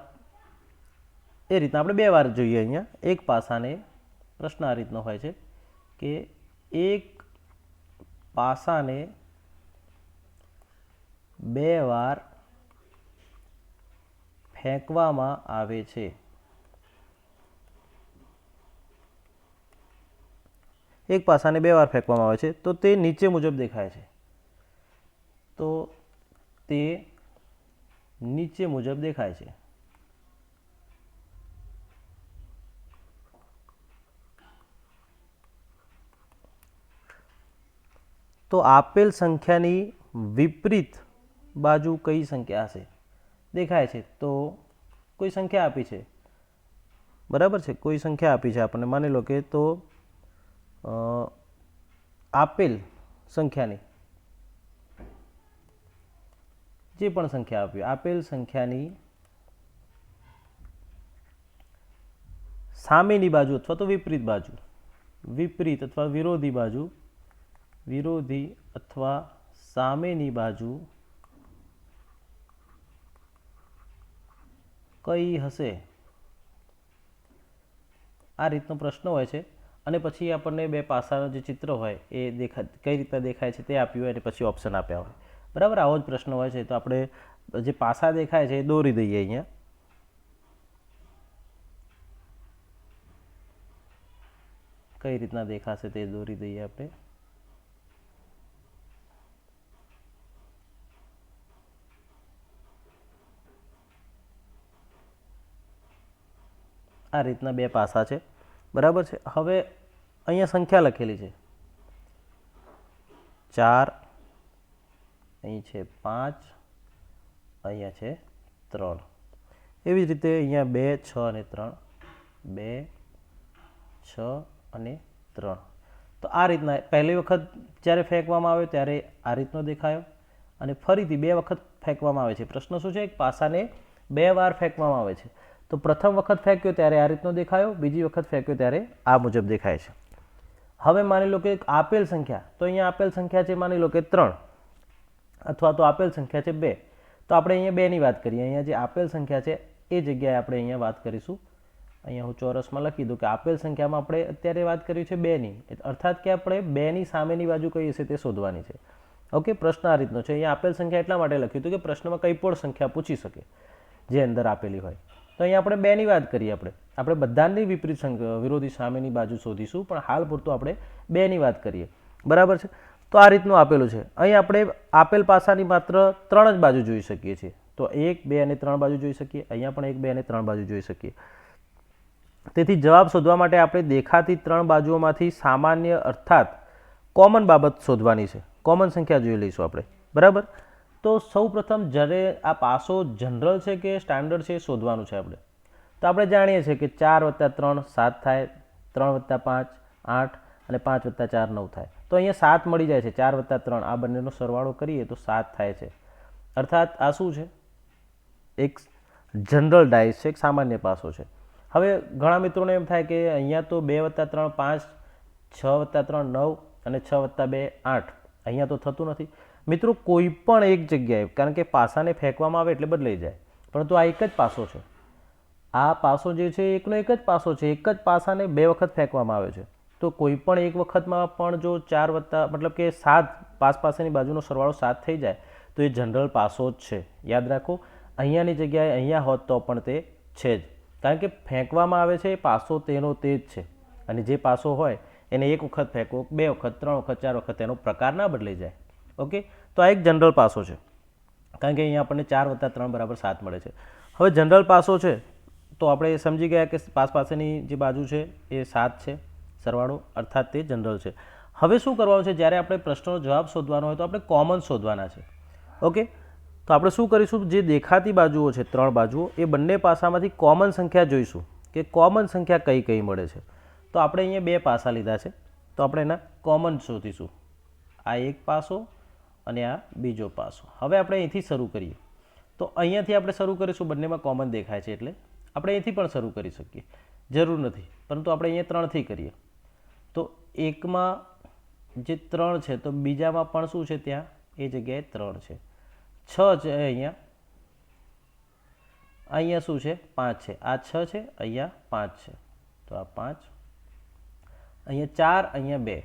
એ રીતના આપણે 2 વાર જોઈએ અહીંયા. એક પાસાને, પ્રશ્ન આ રીતનો હોય છે કે એક પાસાને 2 વાર ફેંકવામાં આવે છે. એક પાસાને 2 વાર ફેંકવામાં આવે છે તો તે નીચે મુજબ દેખાય છે. તો તે નીચે મુજબ દેખાય છે. તો આપેલ સંખ્યાની વિપરીત બાજુ કઈ સંખ્યા હશે? દેખાય છે તો કોઈ સંખ્યા આપી છે, બરાબર છે, કોઈ સંખ્યા આપી છે આપણને, માની લો કે તો આપેલ સંખ્યાની જે પણ સંખ્યા આપી, આપેલ સંખ્યાની સામેની બાજુ અથવા તો વિપરીત બાજુ, વિપરીત અથવા વિરોધી બાજુ, વિરોધી અથવા સામેની બાજુ કઈ હશે? આ રીતનો પ્રશ્ન હોય છે. અને પછી આપણને 2 પાસાનું જે ચિત્ર હોય એ કઈ રીતના દેખાય છે તે આપ્યું હોય અને પછી ઓપ્શન આપ્યા હોય, બરાબર. આવો જ પ્રશ્ન હોય છે. તો આપણે જે પાસા દેખાય છે એ દોરી દઈએ અહીંયા. કઈ રીતના દેખાશે તે દોરી દઈએ આપણે. આ રીતના 2 પાસા છે, બરાબર છે. હવે અહીંયા સંખ્યા લખેલી છે 4, અહીં છે 5, અહીંયા છે 3. એવી જ રીતે અહીંયા 2, 6 અને 3, 2, 6 અને 3. તો આ રીતના પહેલી વખત જ્યારે ફેંકવામાં આવ્યો ત્યારે આ રીતનો દેખાયો અને ફરીથી 2 વખત ફેંકવામાં આવે છે. પ્રશ્ન શું છે? એક પાસાને 2 વાર ફેંકવામાં આવે છે. તો પ્રથમ વખત ફેંક્યો ત્યારે આ રીતનો દેખાયો, બીજી વખત ફેંક્યો ત્યારે આ મુજબ દેખાય છે. હવે માની લો કે આપેલ સંખ્યા, તો અહીંયા આપેલ સંખ્યા છે માની લો કે 3 અથવા તો આપેલ સંખ્યા છે 2. તો આપણે અહીંયા 2ની વાત કરીએ. અહીંયા જે આપેલ સંખ્યા છે એ જગ્યાએ આપણે અહીંયા વાત કરીશું. અહીંયા હું ચોરસમાં લખી દઉં કે આપેલ સંખ્યામાં આપણે અત્યારે વાત કરી છે 2ની, અર્થાત કે આપણે 2ની સામેની બાજુ કઈ હશે તે શોધવાની છે. ઓકે, પ્રશ્ન આ રીતનો છે. અહીંયા આપેલ સંખ્યા એટલા માટે લખ્યું હતું કે પ્રશ્નમાં કઈ પણ સંખ્યા પૂછી શકે જે અંદર આપેલી હોય. તો અહીંયા આપણે 2ની વાત કરીએ. આપણે બધાની વિપરીત વિરોધી સામેની બાજુ શોધીશું, પણ હાલ પૂરતું આપણે 2ની વાત કરીએ, બરાબર છે. તો આ રીતનું આપેલું છે. અહીં આપણે આપેલ પાસાની માત્ર 3 જ બાજુ જોઈ શકીએ છીએ. તો 1, 2 અને 3 બાજુ જોઈ શકીએ. અહીંયા પણ 1, 2 અને 3 બાજુ જોઈ શકીએ. તેથી જવાબ શોધવા માટે આપણે દેખાતી 3 બાજુઓમાંથી સામાન્ય અર્થાત કોમન બાબત શોધવાની છે. કોમન સંખ્યા જોઈ લઈશું આપણે, બરાબર. તો સૌ પ્રથમ જ્યારે આ પાસો જનરલ છે કે સ્ટાન્ડર્ડ છે એ શોધવાનું છે આપણે. તો આપણે જાણીએ છીએ કે 4 + 3 7 થાય, 3 + 5 8 અને 5 + 4 9 થાય. તો અહીંયા 7 મળી જાય છે. 4 + 3 આ બંનેનો સરવાળો કરીએ તો 7 થાય છે. અર્થાત આ શું છે? એક જનરલ ડાયસ છે, એક સામાન્ય પાસો છે. હવે ઘણા મિત્રોને એમ થાય કે અહીંયા તો 2 + 3 5, 6 + 3 9 અને 6 + 2 8, અહીંયા તો થતું નથી. મિત્રો કોઈ પણ એક જગ્યાએ, કારણ કે પાસાને ફેંકવામાં આવે એટલે બદલાઈ જાય, પરંતુ આ એક જ પાસો છે. આ પાસો જે છે એકનો એક જ પાસો છે. એક જ પાસાને 2 વખત ફેંકવામાં આવે છે. તો કોઈ પણ એક વખતમાં પણ જો 4 મતલબ કે 7 પાસેની બાજુનો સરવાળો 7 થઈ જાય તો એ જનરલ પાસો જ છે. યાદ રાખો, અહીંયાની જગ્યાએ અહીંયા હોત તો પણ તે છે જ, કારણ કે ફેંકવામાં આવે છે એ પાસો તેનો તે જ છે. અને જે પાસો હોય એને એક વખત ફેંકો, 2 વખત, 3 વખત, 4 વખત, એનો પ્રકાર ના બદલાઈ જાય. ઓકે, તો આ એક જનરલ પાસો છે, કારણ કે અહીંયા આપણને 4 + 3 = 7 મળે છે. હવે જનરલ પાસો છે તો આપણે સમજી ગયા કે પાસેની જે બાજુ છે એ 7 છે સરવાળો, અર્થાત તે જનરલ છે. હવે શું કરવાનું છે? જ્યારે આપણે પ્રશ્નનો જવાબ શોધવાનો હોય તો આપણે કોમન શોધવાના છે. ઓકે, તો આપણે શું કરીશું, જે દેખાતી બાજુઓ છે 3 બાજુઓ એ બંને પાસામાંથી કોમન સંખ્યા જોઈશું કે કોમન સંખ્યા કઈ કઈ મળે છે. તો આપણે અહીંયા 2 પાસા લીધા છે તો આપણે એના કોમન શોધીશું. આ એક પાસો અને આ બીજો પાસો. હવે આપણે અહીંથી શરૂ કરીએ. તો અહીંયાથી આપણે શરૂ કરીશું, બંનેમાં કોમન દેખાય છે એટલે આપણે અહીંથી પણ શરૂ કરી શકીએ, જરૂર નથી, પરંતુ આપણે અહીંયા 3થી કરીએ. તો એકમાં જે 3 છે તો બીજામાં પણ શું છે, ત્યાં એ જગ્યાએ 3 છે. 6 છે અહીંયા, અહીંયા શું છે 5 છે. આ 6 છે, અહીંયા 5 છે, તો આ 5, અહીંયા 4, અહીંયા 2,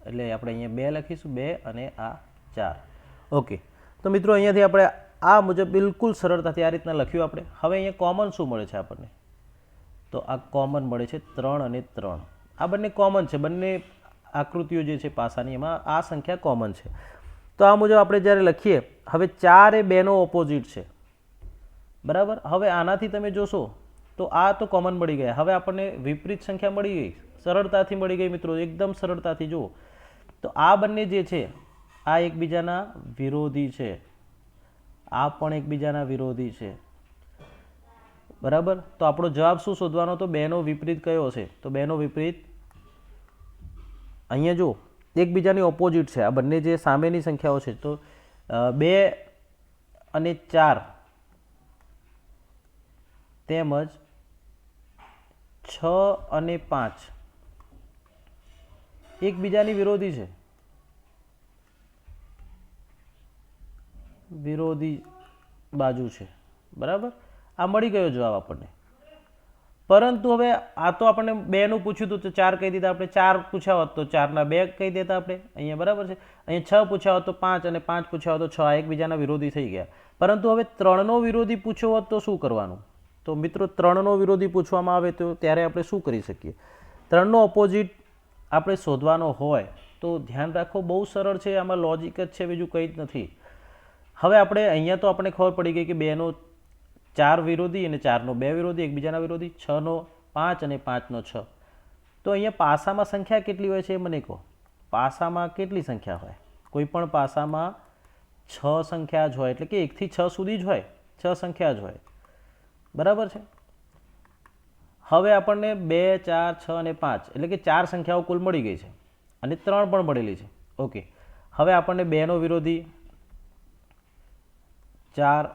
એટલે આપણે અહીંયા 2 લખીશું, 2 અને આ 4. ઓકે, તો મિત્રો અહીંયાથી આપણે આ મુજબ બિલકુલ સરળતાથી આ રીતના લખ્યું આપણે. હવે અહીંયા કોમન શું મળે છે આપણને, તો આ કોમન મળે છે 3 અને 3. આ બંને કોમન છે, બંને આકૃતિઓ જે છે પાસાની એમાં આ સંખ્યા કોમન છે. તો આ મુજબ આપણે જ્યારે લખીએ, હવે 4 એ 2નો ઓપોઝિટ છે, બરાબર. હવે આનાથી તમે જોશો તો આ તો કોમન મળી ગયા. હવે આપણને વિપરીત સંખ્યા મળી ગઈ, સરળતાથી મળી ગઈ મિત્રો, એકદમ સરળતાથી. જુઓ તો આ બંને જે છે આ એકબીજાના વિરોધી છે, આ પણ એકબીજાના વિરોધી છે, બરાબર. તો આપણો જવાબ શું શોધવાનો, તો 2નો વિપરીત કયો છે, તો 2નો વિપરીત અહીંયા જો એકબીજાની ઓપોઝિટ છે. આ બંને જે સામેની સંખ્યાઓ છે તો 2 અને 4 તેમજ 6 અને 5 એકબીજાની વિરોધી છે, વિરોધી બાજુ છે, બરાબર. આ મળી ગયો જવાબ આપણને. પરંતુ હવે આ તો આપણને 2નું પૂછ્યું હતું તો 4 કહી દીધા આપણે. 4 પૂછ્યા હોત તો 4ના 2 કહી દેતા આપણે અહીંયા, બરાબર છે. અહીંયા 6 પૂછ્યા હોત તો 5 અને 5 પૂછ્યા હોત તો 6. આ એકબીજાના વિરોધી થઈ ગયા. પરંતુ હવે 3નો વિરોધી પૂછ્યો હોત તો શું કરવાનું, તો મિત્રો 3નો વિરોધી પૂછવામાં આવે તો ત્યારે આપણે શું કરી શકીએ. 3નો ઓપોઝિટ આપણે શોધવાનો હોય તો ધ્યાન રાખો, બહુ સરળ છે, આમાં લોજિક જ છે, બીજું કંઈ જ નથી. હવે આપણે અહીંયા તો આપણને ખબર પડી ગઈ કે 2નો 4 વિરોધી અને 4નો 2 વિરોધી, એકબીજાના વિરોધી. 6નો 5 અને 5નો 6. તો અહીંયા પાસામાં સંખ્યા કેટલી હોય છે એ મને કહો. પાસામાં કેટલી સંખ્યા હોય, કોઈ પણ પાસામાં 6 સંખ્યા જ હોય, એટલે કે 1 થી 6 સુધી જ હોય, 6 સંખ્યા જ હોય, બરાબર છે. હવે આપણને 2, 4, 6 અને 5 એટલે કે 4 સંખ્યાઓ કુલ મળી ગઈ છે અને 3 પણ મળેલી છે. ઓકે, હવે આપણને 2નો વિરોધી 4,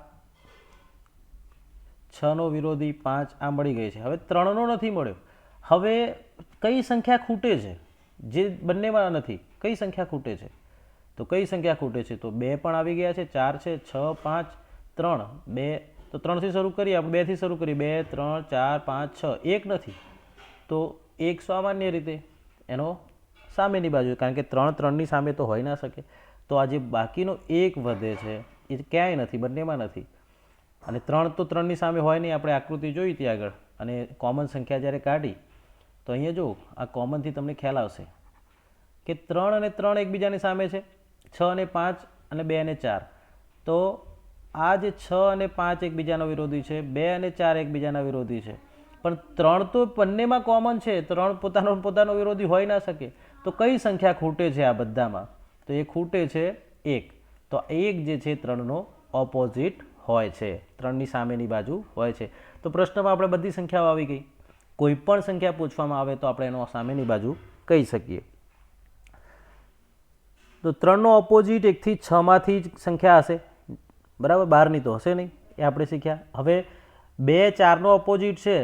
6નો વિરોધી 5 આ મળી ગઈ છે. હવે 3નો નથી મળ્યો. હવે કઈ સંખ્યા ખૂટે છે જે બંનેમાં નથી, કઈ સંખ્યા ખૂટે છે, તો કઈ સંખ્યા ખૂટે છે, તો 2 પણ આવી ગયા છે, 4 છે, 6, 5, 3, 2. તો 3થી શરૂ કરીએ આપણે, 2થી શરૂ કરીએ, 2, 3, 4, 5, 6. 1 નથી તો 1 સામાન્ય રીતે એનો સામેની બાજુ, કારણ કે 3 3ની સામે તો હોઈ ના શકે. તો આ જે બાકીનો 1 વધે છે એ ક્યાંય નથી, બંનેમાં નથી. અને 3 તો 3ની સામે હોય નહીં, આપણે આકૃતિ જોઈ હતી આગળ. અને કોમન સંખ્યા જ્યારે કાઢી તો અહીંયા જો આ કોમનથી તમને ખ્યાલ આવશે કે 3 અને 3 એકબીજાની સામે છે, 6 અને 5 અને 2 અને 4. તો આ જે 6 અને 5 એકબીજાનો વિરોધી છે, 2 અને 4 એકબીજાના વિરોધી છે, પણ 3 તો બંનેમાં કોમન છે. 3 પોતાનો વિરોધી હોઈ ના શકે. તો કઈ સંખ્યા ખૂટે છે આ બધામાં, તો એ ખૂટે છે 1. તો 1 જે છે 3નો ઓપોઝિટ હોય છે, 3ની સામેની બાજુ હોય છે. તો પ્રશ્નમાં આપણે બધી સંખ્યાઓ આવી ગઈ. કોઈ પણ સંખ્યા પૂછવામાં આવે તો આપણે એનો સામેની બાજુ કહી શકીએ. તો 3નો ઓપોઝિટ 1 થી 6માંથી જ સંખ્યા હશે, બરાબર, 12ની તો હશે નહીં, એ આપણે શીખ્યા. હવે 2, 4નો ઓપોઝિટ છે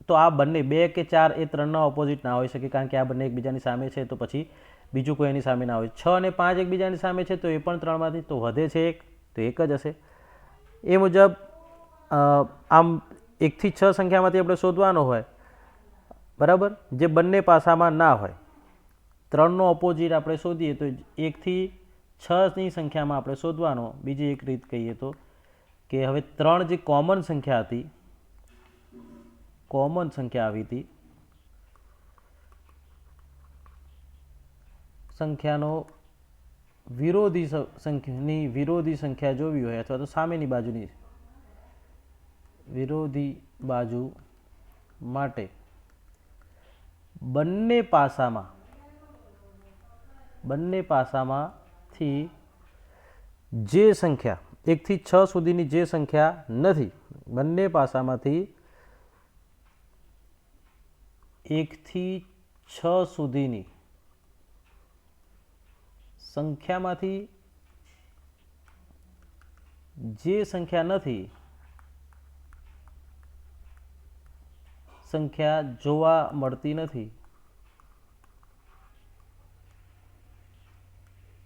તો આ બંને 2 કે 4 એ 3ના ઓપોઝિટ ના હોઈ શકે, કારણ કે આ બંને એકબીજાની સામે છે, તો પછી બીજું કોઈ એની સામે ના હોય. 6 અને 5 એકબીજાની સામે છે તો એ પણ 3માંથી, તો વધે છે 1, તો 1 જ હશે. એ મુજબ આમ 1 થી 6 સંખ્યામાંથી આપણે શોધવાનો હોય, બરાબર, જે બંને પાસામાં ના હોય. 3નો ઓપોઝિટ આપણે શોધીએ તો 1 થી 6ની સંખ્યામાં આપણે શોધવાનો. બીજી એક રીત કહીએ તો કે હવે 3 જે કોમન સંખ્યા હતી, કોમન સંખ્યા આવી હતી, સંખ્યાનો વિરોધી સંખ્યા જોવી હોય અથવા તો સામેની બાજુની વિરોધી બાજુ માટે બંને પાસામાંથી જે સંખ્યા 1 થી 6 સુધીની જે સંખ્યા નથી, બંને પાસામાંથી 1 થી 6 સુધીની સંખ્યામાંથી જે સંખ્યા નથી, સંખ્યા જોવા મળતી નથી,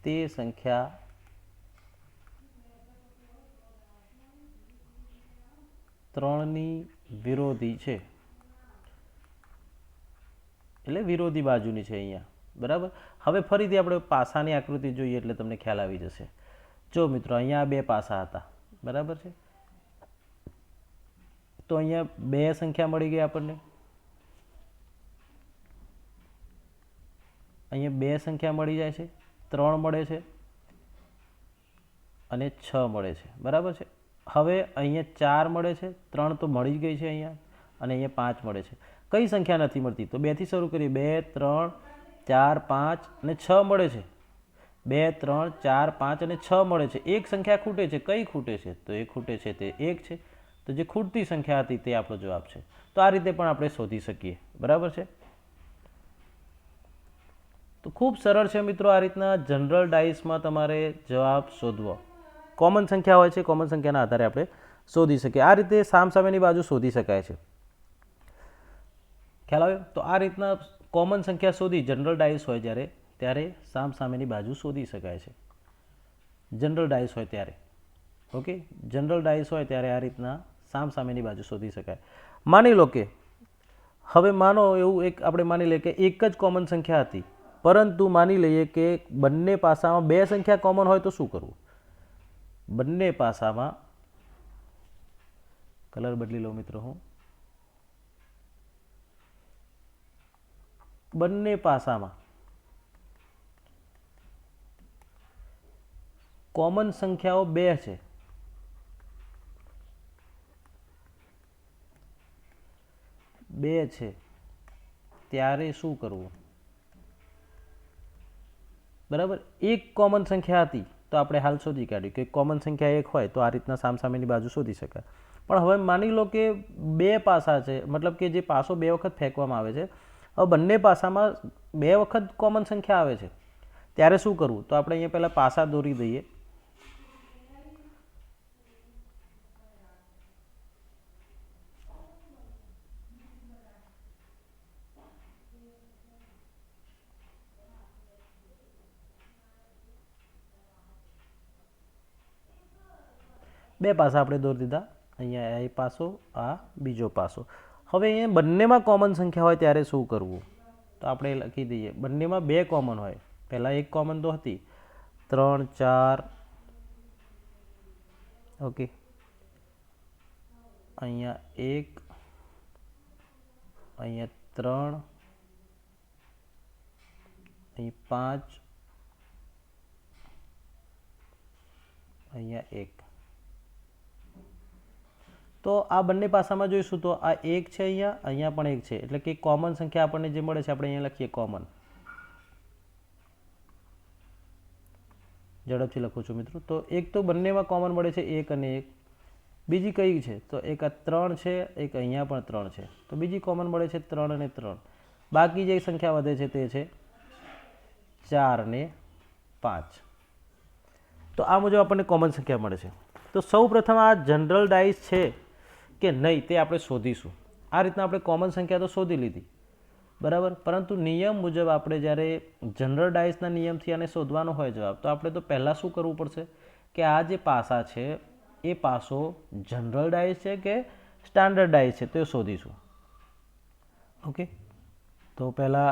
તે સંખ્યા ત્રણની વિરોધી છે, એટલે વિરોધી બાજુની છે અહીંયા. બરાબર. હવે ફરીથી આપણે પાસાની આકૃતિ જોઈએ એટલે તમને ખ્યાલ આવી જશે. જો મિત્રો, અહીંયા બે પાસા હતા. બરાબર છે. તો અહીંયા બે સંખ્યા મળી ગઈ આપણને. અહીંયા બે સંખ્યા મળી જાય છે, 3 મળે છે અને 6 મળે છે. બરાબર છે. હવે અહીંયા 4 મળે છે, 3 તો મળી જ ગઈ છે અહીંયા, અને અહીંયા 5 મળે છે. કઈ સંખ્યા નથી મળતી? તો 2 થી શરૂ કરીએ. 2, 3, 4, 5 અને 6 મળે છે. 2, 3, 4, 5 અને 6 મળે છે. એક સંખ્યા ખૂટે છે. કઈ ખૂટે છે? તો એ ખૂટે છે તે 1 છે. તો જે ખૂટતી સંખ્યા હતી તે આપણો જવાબ છે. તો આ રીતે પણ આપણે શોધી શકીએ. બરાબર છે. તો ખૂબ સરળ છે મિત્રો. આ રીતના જનરલ ડાઇસમાં તમારે જવાબ શોધવો. કોમન સંખ્યા હોય છે, કોમન સંખ્યાના આધારે આપણે શોધી શકીએ. આ રીતે સામસામેની બાજુ શોધી શકાય છે. ખ્યાલ આવ્યો? તો આ રીતના કોમન સંખ્યા શોધી, જનરલ ડાઇસ હોય જ્યારે, ત્યારે સામસામેની બાજુ શોધી શકાય છે. જનરલ ડાઇસ હોય ત્યારે. ઓકે, જનરલ ડાઇસ હોય ત્યારે આ રીતના સામસામેની બાજુ શોધી શકાય. માની લો કે હવે માનો એવું એક આપણે માની લઈએ કે એક જ કોમન સંખ્યા હતી, પરંતુ માની લઈએ કે બંને પાસામાં બે સંખ્યા કોમન હોય તો શું કરવું? બંને પાસામાં, કલર બદલી લો મિત્રો હું, બંને પાસામાં કોમન સંખ્યાઓ 2 છે. ત્યારે શું કરવું? બરાબર. એક કોમન સંખ્યા હતી તો આપણે હાલ શોધી કાઢ્યું કે કોમન સંખ્યા 1 હોય તો આ રીતના સામસામેની બાજુ શોધી શકાય. પણ હવે માની લો કે બે પાસા છે, મતલબ કે જે પાસો 2 વખત ફેંકવામાં આવે છે. હવે બંને પાસામાં 2 વખત કોમન સંખ્યા આવે છે, ત્યારે શું કરવું? તો આપણે અહીંયા પહેલાં પાસા દોરી દઈએ. બે પાસા આપણે દોરી દીધા. અહીંયા એ પાસો, આ બીજો પાસો. હવે અહીંયા બંનેમાં કોમન સંખ્યા હોય ત્યારે શું કરવું? તો આપણે લખી દઈએ. બંનેમાં 2 કોમન હોય. પહેલાં એક કોમન તો હતી, 3, 4. ઓકે, અહીંયા 1, અહીંયા 3, અહીં 5, અહીંયા 1. તો આ બંને પાસામાં જોઈશું તો આ 1 છે, અહીંયા પણ 1 છે. એટલે કે કોમન સંખ્યા આપણને જે મળે છે આપણે અહીંયા લખીએ કોમન. ઝડપથી લખું છું મિત્રો. તો એક તો બંનેમાં કોમન મળે છે 1 અને 1. બીજી કઈ છે? તો એક આ 3 છે, એક અહીંયા પણ 3 છે. તો બીજી કોમન મળે છે 3 અને 3. બાકી જે સંખ્યા વધે છે તે છે 4 અને 5. તો આ મુજબ આપણને કોમન સંખ્યા મળે છે. તો સૌ પ્રથમ આ જનરલ ડાઇસ છે કે નહીં તે આપણે શોધીશું. આ રીતના આપણે કોમન સંખ્યા તો શોધી લીધી. બરાબર. પરંતુ નિયમ મુજબ આપણે જ્યારે જનરલ ડાઇસના નિયમથી આને શોધવાનો હોય જવાબ, તો આપણે તો પહેલાં શું કરવું પડશે કે આ જે પાસા છે એ પાસો જનરલ ડાઇસ છે કે સ્ટાન્ડર્ડ ડાઇસ છે તે શોધીશું. ઓકે, તો પહેલાં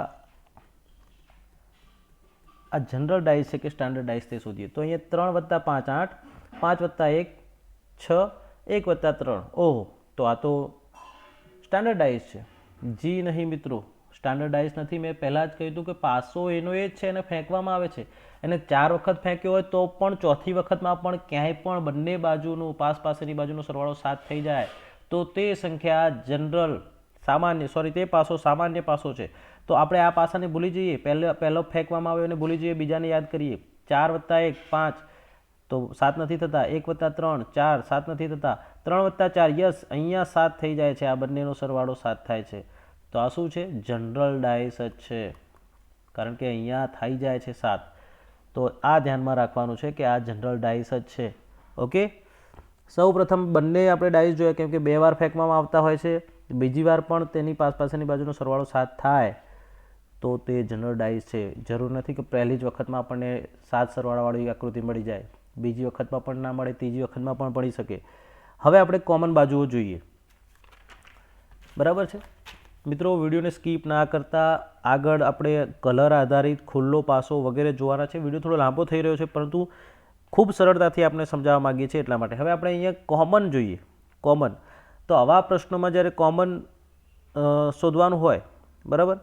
આ જનરલ ડાઇસ છે કે સ્ટાન્ડર્ડ ડાઇસ તે શોધીએ. તો અહીંયા 3 + 5 8, 5 + 1 6, 1 + 3. ઓહો, તો આ તો સ્ટાન્ડર્ડ ડાઇસ છે. જી નહીં મિત્રો, સ્ટાન્ડર્ડ ડાઇસ નથી. મેં પહેલાં જ કહ્યું હતું કે પાસો એનો એ જ છે, એને ફેંકવામાં આવે છે. એને 4 વખત ફેંક્યો હોય તો પણ ચોથી વખતમાં પણ ક્યાંય પણ બંને બાજુનું પાસેની બાજુનો સરવાળો 7 થઈ જાય તો તે સંખ્યા જનરલ તે પાસો સામાન્ય પાસો છે. તો આપણે આ પાસાને ભૂલી જઈએ. પહેલો ફેંકવામાં આવ્યો એને ભૂલી જઈએ, બીજાને યાદ કરીએ. 4 + 1 5, તો 7 નથી થતા, 1 + 3 4, 7 નથી થતા, 3 + 4 યસ, અહીંયા 7 થઈ જાય છે, આ બંનેનો સરવાળો 7 થાય છે. તો આ શું છે? જનરલ ડાયસ જ છે, કારણ કે અહીંયા થઈ જાય છે 7. તો આ ધ્યાનમાં રાખવાનું છે કે આ જનરલ ડાયસ જ છે. ઓકે, સૌ પ્રથમ બંને આપણે ડાયસ જોઈએ, કેમ કે 2 વાર ફેંકવામાં આવતા હોય છે, બીજી વાર પણ તેની પાસેની બાજુનો સરવાળો 7 થાય તો તે જનરલ ડાયસ છે. જરૂર નથી કે પહેલી જ વખતમાં આપણને 7 સરવાળાવાળી આકૃતિ મળી જાય, બીજી વખતમાં પણ ના મળે, ત્રીજી વખતમાં પણ પડી શકે. હવે આપણે કોમન બાજુઓ જોઈએ. બરાબર છે મિત્રો, વિડીયોને સ્કીપ ના કરતા આગળ આપણે કલર આધારિત ખુલ્લો પાસો વગેરે જોવાના છે. વિડીયો થોડો લાંબો થઈ રહ્યો છે, પરંતુ ખૂબ સરળતાથી આપણે સમજાવવા માગીએ છીએ એટલા માટે. હવે આપણે અહીંયા કોમન જોઈએ. કોમન, તો આવા પ્રશ્નોમાં જ્યારે કોમન શોધવાનું હોય, બરાબર,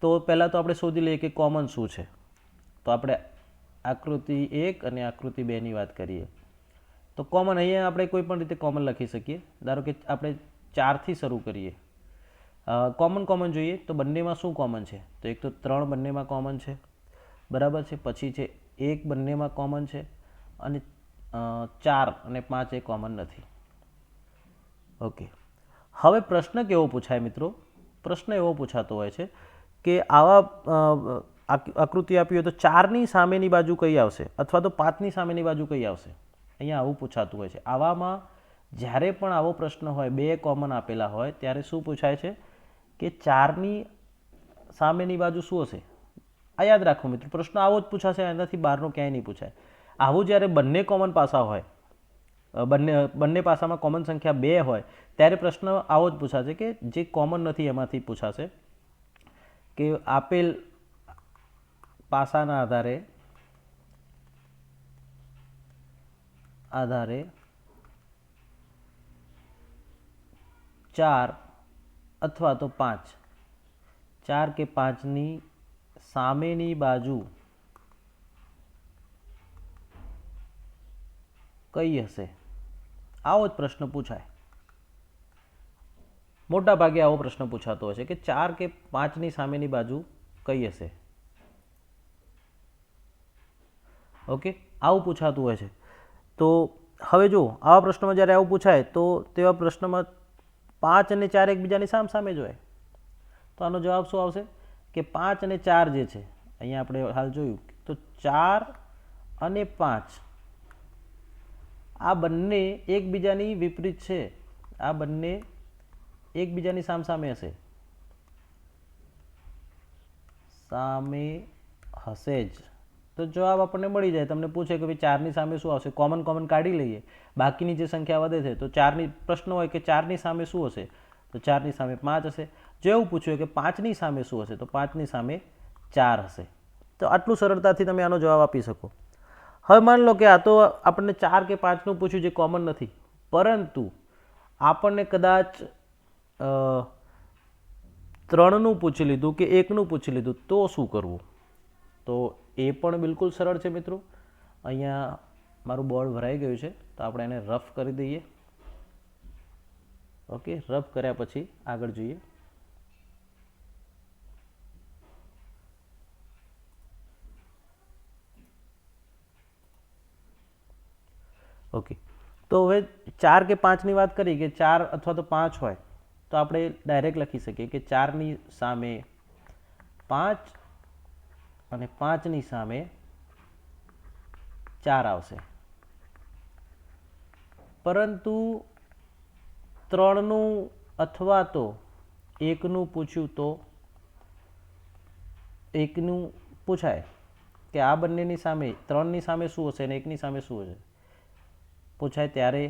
તો પહેલાં તો આપણે શોધી લઈએ કે કોમન શું છે. તો આપણે આકૃતિ 1 અને આકૃતિ 2ની વાત કરીએ. તો કોમન અહીંયા આપણે કોઈ પણ રીતે કોમન લખી શકીએ. ધારો કે આપણે 4થી શરૂ કરીએ. કોમન જોઈએ તો બંનેમાં શું કોમન છે? તો એક તો 3 બંનેમાં કોમન છે, બરાબર છે, પછી છે 1 બંનેમાં કોમન છે, અને 4 અને 5 એ કોમન નથી. ઓકે, હવે પ્રશ્ન કેવો પૂછાય મિત્રો? પ્રશ્ન એવો પૂછાતો હોય છે કે આવા આકૃતિ આપી હોય તો 4ની સામેની બાજુ કઈ આવશે, અથવા તો 5ની સામેની બાજુ કઈ આવશે? અહીંયા આવું પૂછાતું હોય છે. આવામાં જ્યારે પણ આવો પ્રશ્ન હોય, 2 કોમન આપેલા હોય, ત્યારે શું પૂછાય છે કે 4ની સામેની બાજુ શું હશે? આ યાદ રાખો મિત્રો, પ્રશ્ન આવો જ પૂછાશે, એનાથી બહારનો ક્યાંય નહીં પૂછાય. આવું જ્યારે બંને કોમન પાસા હોય, બંને પાસામાં કોમન સંખ્યા 2 હોય, ત્યારે પ્રશ્ન આવો જ પૂછાશે કે જે કોમન નથી એમાંથી પૂછાશે કે આપેલ પાસાના આધારે 4 અથવા તો 5, 4 કે 5ની સામેની બાજુ કઈ હશે? આવો જ પ્રશ્ન પૂછાય. મોટા ભાગે આવો પ્રશ્ન પૂછાતો હોય છે કે 4 કે 5ની સામેની બાજુ કઈ હશે? ઓકે, આવું પૂછાતું હોય છે. તો હવે જો આવા પ્રશ્નમાં જ્યારે આવું પૂછાય તો તેવા પ્રશ્નમાં 5 અને 4 એકબીજાની સામે જ હોય. તો આનો જવાબ શું આવશે કે 5 અને 4 જે છે, અહીંયા આપણે હાલ જોયું તો 4 અને 5 આ બંને એકબીજાની વિપરીત છે. આ બંને એકબીજાની સામે હશે, સામે હશે જ. તો જવાબ આપણને મળી જાય. તમને પૂછે કે ભાઈ 4ની સામે શું આવશે, કોમન કાઢી લઈએ, બાકીની જે સંખ્યા વધે છે, તો 4ની પ્રશ્ન હોય કે 4ની સામે શું હશે, તો 4ની સામે 5 હશે. જો એવું પૂછ્યું કે 5ની સામે શું હશે, તો 5ની સામે 4 હશે. તો આટલું સરળતાથી તમે આનો જવાબ આપી શકો. હવે માની લો કે આ તો આપણને 4 કે 5નું પૂછ્યું, જે કોમન નથી, પરંતુ આપણને કદાચ 3નું પૂછી લીધું કે 1નું પૂછી લીધું, તો શું કરવું? તો એ પણ બિલકુલ સરળ છે મિત્રો. અહીંયા મારું બોર્ડ ભરાઈ ગયું છે, તો આપણે એને રફ કરી દઈએ. ઓકે, રફ કર્યા પછી આગળ જોઈએ. ઓકે, તો હવે 4 કે 5ની વાત કરી કે 4 અથવા તો 5 હોય, તો આપણે ડાયરેક્ટ લખી શકીએ કે 4ની સામે 5 અને 5ની સામે 4 આવશે. પરંતુ 3નું અથવા તો 1નું પૂછ્યું તો 1નું પૂછાય કે આ બંનેની સામે, 3ની સામે શું હશે અને 1ની સામે શું હશે પૂછાય ત્યારે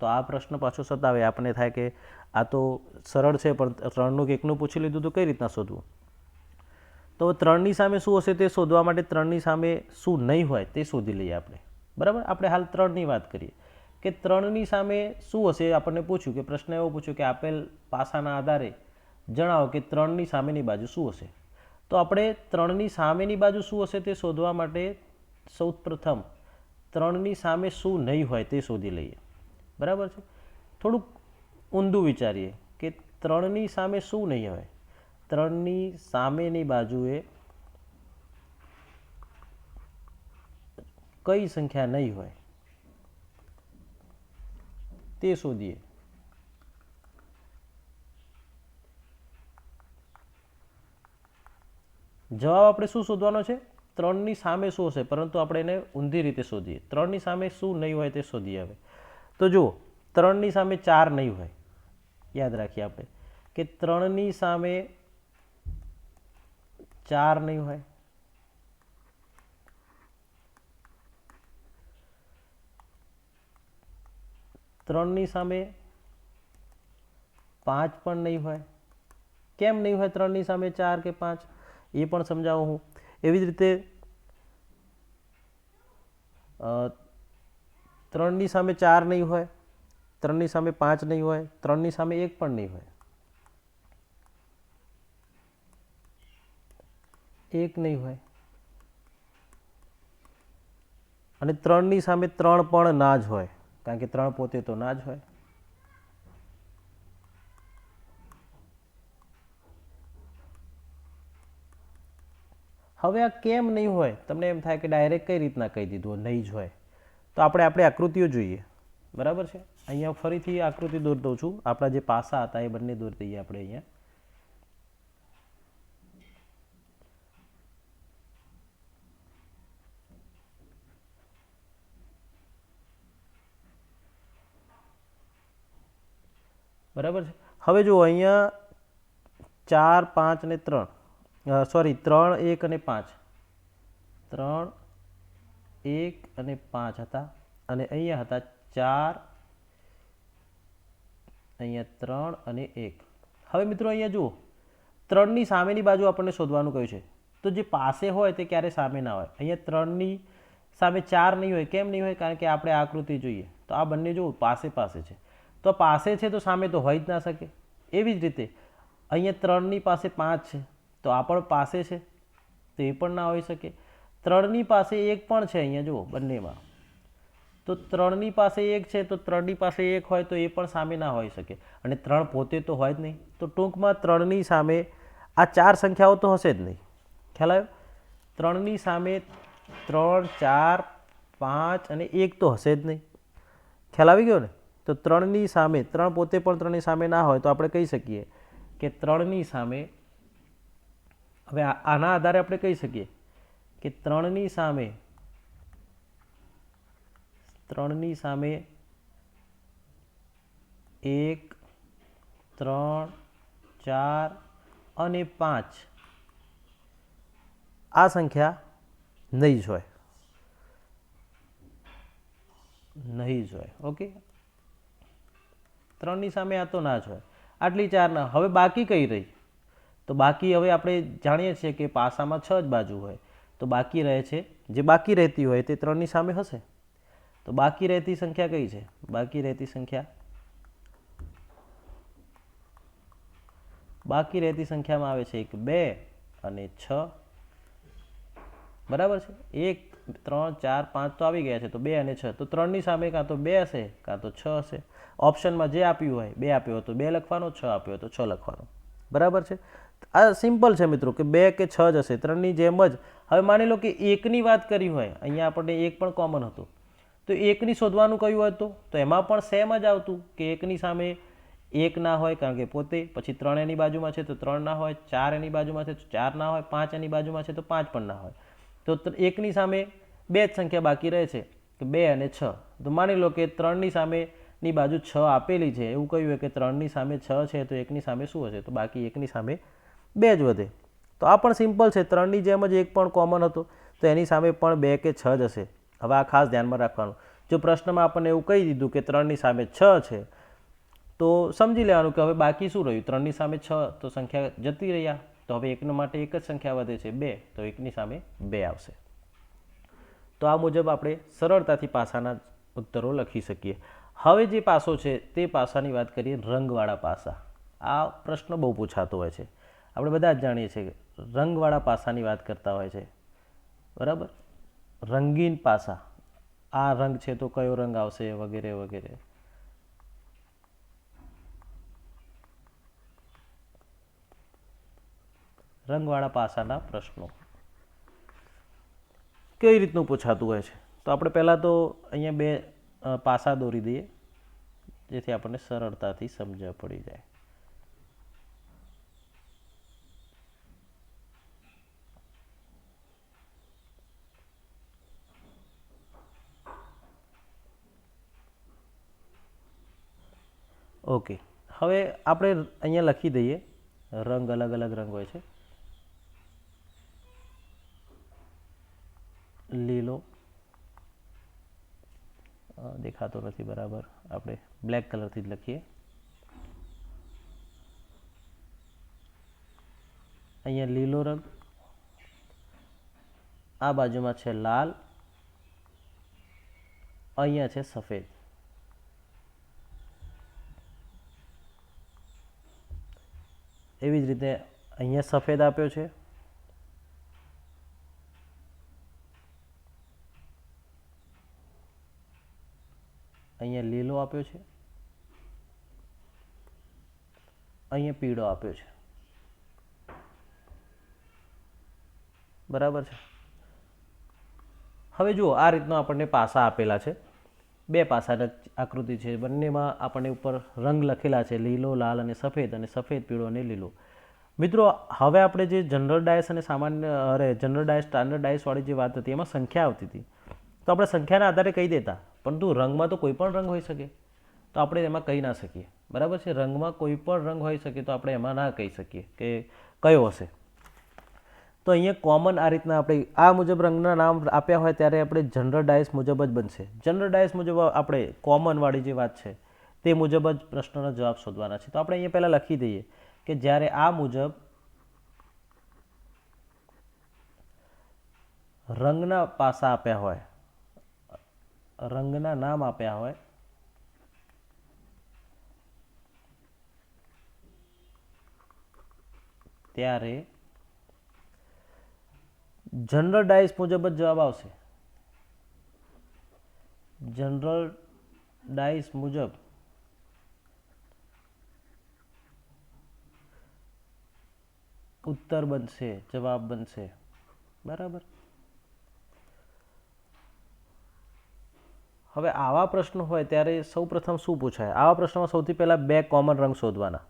તો આ પ્રશ્ન પાછો સતાવે. આપણને થાય કે આ તો સરળ છે, પણ 3નું કે 1નું પૂછી લીધું તો કઈ રીતના શોધવું? તો 3ની સામે શું હશે તે શોધવા માટે 3ની સામે શું નહીં હોય તે શોધી લઈએ આપણે. બરાબર, આપણે હાલ 3ની વાત કરીએ કે 3ની સામે શું હશે. આપણને પૂછ્યું કે પ્રશ્ન એવો પૂછ્યો કે આપેલ પાસાના આધારે જણાવો કે 3ની સામેની બાજુ શું હશે. તો આપણે 3ની સામેની બાજુ શું હશે તે શોધવા માટે સૌ પ્રથમ 3ની સામે શું નહીં હોય તે શોધી લઈએ. બરાબર છે, થોડુંક ઊંધું વિચારીએ કે 3ની સામે શું નહીં હોય. 3ની સામેની બાજુએ કઈ સંખ્યા નહીં હોય તે શોધીએ. જવાબ આપણે શું શોધવાનો છે? 3ની સામે શું હશે, પરંતુ આપણે એને ઊંધી રીતે શોધીએ. 3ની સામે શું નહીં હોય તે શોધીએ. હવે તો જુઓ, 3ની સામે 4 નહીં હોય. યાદ રાખીએ આપણે કે 3ની સામે 4 નહીં હોય. 3ની સામે 5 પણ નહીં હોય. કેમ નહીં હોય 3ની સામે 4 કે 5 એ પણ સમજાવું હું. એવી જ રીતે 3ની સામે 4 નહીં હોય, 3ની સામે 5 નહીં હોય, 3ની સામે 1 પણ નહીં હોય. 1 નહીં હોય અને 3ની સામે 3 પણ ના જ હોય, કારણ કે 3 પોતે તો ના જ હોય. હવે આ કેમ નહીં હોય? તમને એમ થાય કે ડાયરેક્ટ કઈ રીતના કહી દીધું નહીં જ હોય. તો આપણે આકૃતિઓ જોઈએ. બરાબર છે. અહીંયા ફરીથી આકૃતિ દોરી દઉં છું. આપણા જે પાસા હતા એ બંને દોરી દઈએ આપણે અહીંયા. બરાબર છે. હવે જુઓ, અહીંયા 4, 5 અને 3, સોરી 3, 1 અને 5, 3, 1 અને 5 હતા અને અહીંયા હતા 4, અહીંયા 3 અને 1. હવે મિત્રો અહીંયા જુઓ, 3ની સામેની બાજુ આપણને શોધવાનું કહ્યું છે. તો જે પાસે હોય તે ક્યારે સામે ના હોય. અહીંયા 3ની સામે 4 નહીં હોય. કેમ નહીં હોય? કારણ કે આપણે આકૃતિ જોઈએ તો આ બંને જુઓ પાસે પાસે છે. તો પાસે છે તો સામે તો હોઈ જ ના શકે. એવી જ રીતે અહીંયા 3ની પાસે 5 છે તો આ પણ પાસે છે, તો એ પણ ના હોઈ શકે. 3ની પાસે 1 પણ છે અહીંયા જુઓ બંનેમાં, તો 3ની પાસે 1 છે તો 3ની પાસે 1 હોય તો એ પણ સામે ના હોઈ શકે અને 3 પોતે તો હોય જ નહીં. તો ટૂંકમાં 3ની સામે આ 4 સંખ્યાઓ તો હશે જ નહીં. ખ્યાલ આવ્યો? 3ની સામે 3, 4, 5 અને 1 તો હશે જ નહીં. ખ્યાલ આવી ગયો ને? તો 3ની સામે 3 પોતે પણ 3ની સામે ના હોય તો આપણે કહી શકીએ કે 3ની સામે, હવે આના આધારે આપણે કહી શકીએ કે 3ની સામે 1, 3, 4 અને 5 આ સંખ્યા નહીં જ હોય. નહીં જ હોય. ઓકે, 3ની સામે આ તો ના જ હોય. આટલી 4 ના. હવે બાકી કઈ રહી? તો બાકી હવે આપણે જાણીએ છીએ કે પાસામાં 6 જ બાજુ હોય. તો બાકી રહે છે, જે બાકી રહેતી હોય તે 3ની સામે હશે. તો બાકી રહેતી સંખ્યા કઈ છે? બાકી રહેતી સંખ્યામાં આવે છે 1, 2 અને 6. બરાબર છે. 1, 3, 4, 5 તો આવી ગયા છે, તો 2 અને 6. તો 3ની સામે કાં તો 2 હશે કાં તો 6 હશે. ઓપ્શનમાં જે આપ્યું હોય, 2 આપ્યો હોય તો 2 લખવાનો, 6 આપ્યો હોય તો 6 લખવાનો. બરાબર છે. આ સિમ્પલ છે મિત્રો કે 2 કે 6 જ હશે, 3ની જેમ જ. હવે માની લો કે 1ની વાત કરી હોય, અહીંયા આપણને 1 પણ કોમન હતું, તો 1ની શોધવાનું કહ્યું હતું તો એમાં પણ સેમ જ આવતું કે 1ની સામે 1 ના હોય કારણ કે પોતે, પછી 3 એની બાજુમાં છે તો 3 ના હોય, 4 એની બાજુમાં છે તો 4 ના હોય, 5 એની બાજુમાં છે તો 5 પણ ના હોય. તો 1ની સામે 2 જ સંખ્યા બાકી રહે છે કે 2 અને 6. તો માની લો કે 3ની સામેની બાજુ 6 આપેલી છે, એવું કહ્યું કે 3ની સામે 6 છે તો 1ની સામે શું હશે? તો બાકી 1ની સામે 2 જ વધે. તો આ પણ સિમ્પલ છે. 3ની જેમ જ 1 પણ કોમન હતો તો એની સામે પણ 2 કે 6 જ હશે. હવે આ ખાસ ધ્યાનમાં રાખવાનું. જો પ્રશ્નમાં આપણને એવું કહી દીધું કે 3ની સામે 6 છે તો સમજી લેવાનું કે હવે બાકી શું રહ્યું? 3ની સામે 6 તો સંખ્યા જતી રહ્યા, તો હવે 1 માટે એક જ સંખ્યા વધે છે 2, તો 1ની સામે 2 આવશે. તો આ મુજબ આપણે સરળતાથી પાસાના ઉત્તરો લખી શકીએ. હવે જે પાસો છે તે પાસાની વાત કરીએ, રંગવાળા પાસા. આ પ્રશ્ન બહુ પૂછાતો હોય છે. આપણે બધા જ જાણીએ છીએ કે રંગવાળા પાસાની વાત કરતા હોય છે. બરાબર? રંગીન પાસા, આ રંગ છે તો કયો રંગ આવશે, વગેરે વગેરે. રંગવાળા પાસાના પ્રશ્નો કઈ રીતનું પૂછાતું હોય છે? તો તો આપણે પહેલાં તો અહીંયા બે પાસા દોરી દઈએ, જેથી આપણને સરળતાથી સમજણ પડી જાય. ઓકે, હવે આપણે અહીંયા લખી દઈએ. રંગ અલગ અલગ રંગ હોય છે. લીલો દેખાતો નથી બરાબર, આપણે બ્લેક કલરથી જ લખીએ. અહીંયા લીલો રંગ, આ બાજુમાં છે લાલ, અહીંયા છે સફેદ. એવી જ રીતે અહીંયા સફેદ આપ્યો છે, અહીંયા લીલો આપ્યો છે, અહીંયા પીળો આપ્યો છે. બરાબર છે. હવે જુઓ, આ રીતનો આપણને પાસા આપેલા છે. બે પાસાની આકૃતિ છે, બંનેમાં આપણને ઉપર રંગ લખેલા છે, લીલો, લાલ અને સફેદ, પીળો અને લીલો. મિત્રો, હવે આપણે જે જનરલ ડાયસ અને જનરલ ડાયસ સ્ટાન્ડર્ડ ડાયસવાળી જે વાત હતી, એમાં સંખ્યા આવતી હતી. તો આપણે સંખ્યાના આધારે કહી દેતા, પરંતુ રંગમાં તો કોઈ પણ રંગ હોઈ શકે, તો આપણે એમાં કહી ના શકીએ. બરાબર છે. રંગમાં કોઈ પણ રંગ હોઈ શકે, તો આપણે એમાં ના કહી શકીએ કે કયો હશે. તો અહીંયા કોમન આ રીતના આપણે આ મુજબ રંગના નામ આપ્યા હોય ત્યારે આપણે જનરલ ડાયસ મુજબ જ બનશે. જનરલ ડાયસ મુજબ આપણે કોમનવાળી જે વાત છે તે મુજબ જ પ્રશ્નનો જવાબ શોધવાના છે. તો આપણે અહીંયા પહેલાં લખી દઈએ કે જ્યારે આ મુજબ રંગના પાસા આપ્યા હોય, રંગના નામ આપ્યા હોય, ત્યારે જનરલ ડાયસ મુજબ જ જવાબ આવશે. જનરલ ડાયસ મુજબ ઉત્તર બનશે, જવાબ બનશે. બરાબર. હવે આવા પ્રશ્નો હોય ત્યારે સૌપ્રથમ શું પૂછાય? આવા પ્રશ્નમાં સૌથી પહેલાં બે કોમન રંગ શોધવાના.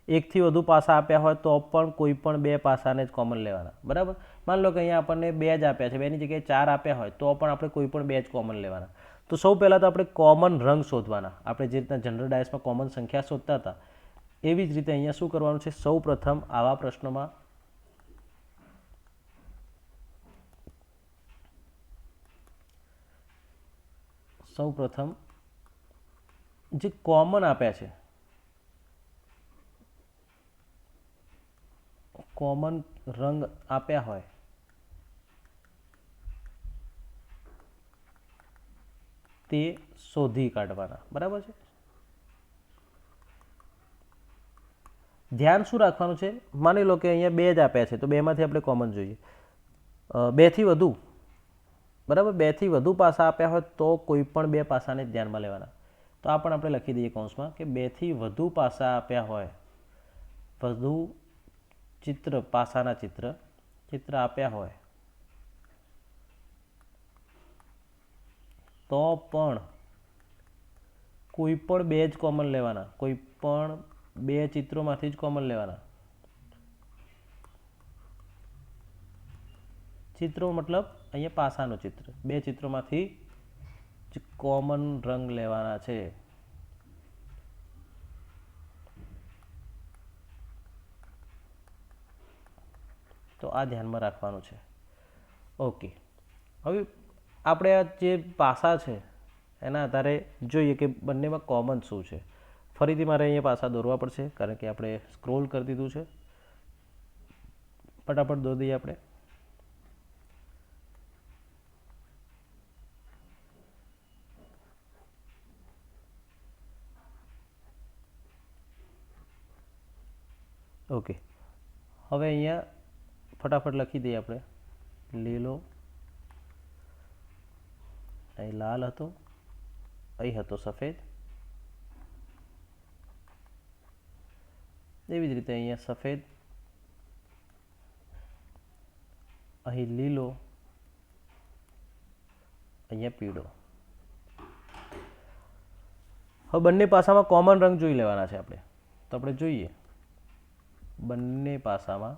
એકથી વધુ પાસા આપ્યા હોય તો પણ કોઈ પણ બે પાસાને જ કોમન લેવાના. બરાબર. માની લો કે અહીંયા આપણને બે જ આપ્યા છે, બેની જગ્યાએ ચાર આપ્યા હોય તો પણ આપણે કોઈ પણ બે જ કોમન લેવાના. તો સૌ પહેલાં તો આપણે કોમન રંગ શોધવાના. આપણે જે રીતના જનરલ ડાયસમાં કોમન સંખ્યા શોધતા હતા, એવી જ રીતે અહીંયા શું કરવાનું છે? સૌ પ્રથમ આવા પ્રશ્નોમાં સૌ પ્રથમ જે કોમન આપ્યા છે, કોમન રંગ આપ્યા હોય તે શોધી કાઢવાના. બરાબર છે. ધ્યાન શું રાખવાનું છે? માની લો કે અહીંયા બે જ આપ્યા છે, તો બેમાંથી આપણે કોમન જોઈએ. બેથી વધુ, બરાબર, બેથી વધુ પાસા આપ્યા હોય તો કોઈ પણ બે પાસાને ધ્યાનમાં લેવાના. તો આ પણ આપણે લખી દઈએ કૌંસમાં કે બેથી વધુ પાસા આપ્યા હોય, વધુ પાસાના ચિત્ર આપ્યા હોય તો પણ કોઈ પણ બે જ કોમન લેવાના. કોઈ પણ બે ચિત્રોમાંથી જ કોમન લેવાના. ચિત્રો મતલબ અહીંયા પાસાનું ચિત્ર. બે ચિત્રોમાંથી જ કોમન રંગ લેવાના છે. તો આ ધ્યાનમાં રાખવાનું છે. ઓકે, હવે આપણે આ જે પાસા છે એના આધારે જોઈએ કે બંનેમાં કોમન શું છે. ફરીથી મારે અહીંયા પાસા દોરવા પડશે, કારણ કે આપણે સ્ક્રોલ કરી દીધું છે. ફટાફટ દોરી દઈએ આપણે. ઓકે, હવે અહીંયા ફટાફટ લખી દઈએ આપણે. લીલો, અહીં લાલ હતો, અહીં હતો સફેદ. એવી જ રીતે અહીંયા સફેદ, અહીં લીલો, અહીંયા પીળો. હવે બંને પાસામાં કોમન રંગ જોઈ લેવાના છે આપણે. તો આપણે જોઈએ બંને પાસામાં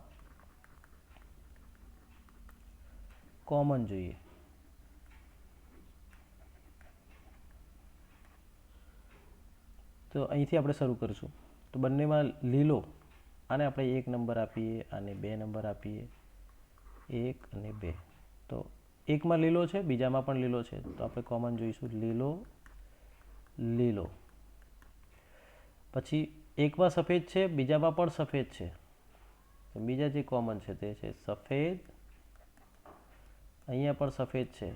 કોમન જોઈએ. તો અહીંથી આપણે શરૂ કરીશું. તો બંનેમાં લીલો, આને આપણે 1 નંબર આપીએ, આને 2 નંબર આપીએ, 1 અને 2. તો એકમાં લીલો છે, બીજામાં પણ લીલો છે, તો આપણે કોમન જોઈશું લીલો લીલો. પછી એકમાં સફેદ છે, બીજામાં પણ સફેદ છે, તો બીજા જે કોમન છે તે છે સફેદ. અહીંયા પણ સફેદ છે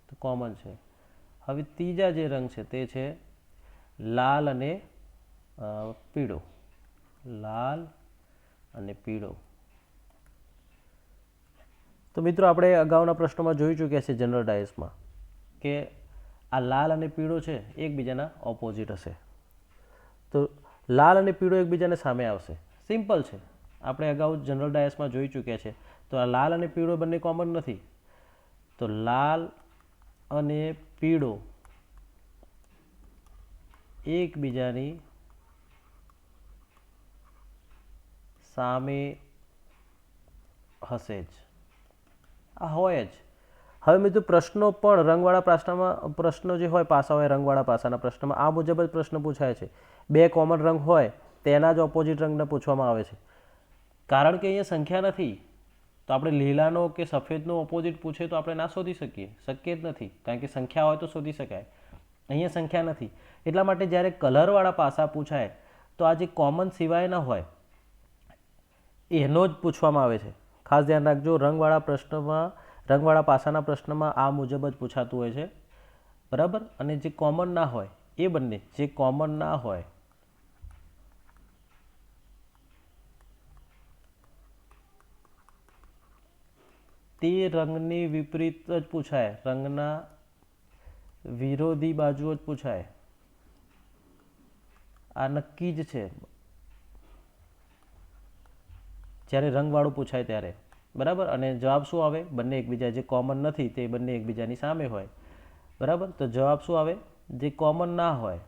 તો કોમન છે. હવે ત્રીજા જે રંગ છે તે છે લાલ અને પીળો. લાલ અને પીળો. તો મિત્રો આપણે અગાઉના પ્રશ્નોમાં જોઈ ચૂક્યા છે જનરલ ડાયસમાં કે આ લાલ અને પીળો છે એકબીજાના ઓપોઝિટ હશે. તો લાલ અને પીળો એકબીજાને સામે આવશે. સિમ્પલ છે, આપણે અગાઉ જનરલ ડાયસમાં જોઈ ચૂક્યા છે. તો આ લાલ અને પીળો બંને કોમન નથી. તો લાલ અને પીળો એકબીજાની સામે હશે જ, આ હોય જ. હવે મિત્રો પ્રશ્નો પણ રંગવાળા પ્રશ્નો જે હોય પાસા હોય રંગવાળા પાસાના પ્રશ્નમાં આ મુજબ જ પ્રશ્ન પૂછાય છે. 2 કોમન રંગ હોય તેના જ ઓપોઝિટ રંગને પૂછવામાં આવે છે. કારણ કે અહીંયા સંખ્યા નથી, તો આપણે લીલાનો કે સફેદનો ઓપોઝિટ પૂછે તો આપણે ના શોધી શકીએ, શક્ય જ નથી. કારણ કે સંખ્યા હોય તો શોધી શકાય, અહીંયા સંખ્યા નથી. એટલા માટે જ્યારે કલરવાળા પાસા પૂછાય તો આ જે કોમન સિવાયના હોય એનો જ પૂછવામાં આવે છે. ખાસ ધ્યાન રાખજો, રંગવાળા પાસાના પ્રશ્નમાં આ મુજબ જ પૂછાતું હોય છે, બરાબર. અને જે કોમન ના હોય એ બંને, જે કોમન ના હોય તે રંગની વિપરીત જ પૂછાય, રંગના વિરોધી બાજુ જ પૂછાય. આ નક્કી જ છે જ્યારે રંગવાળું પૂછાય ત્યારે, બરાબર. અને જવાબ શું આવે? બંને એકબીજા, જે કોમન નથી તે બંને એકબીજાની સામે હોય, બરાબર. તો જવાબ શું આવે? જે કોમન ના હોય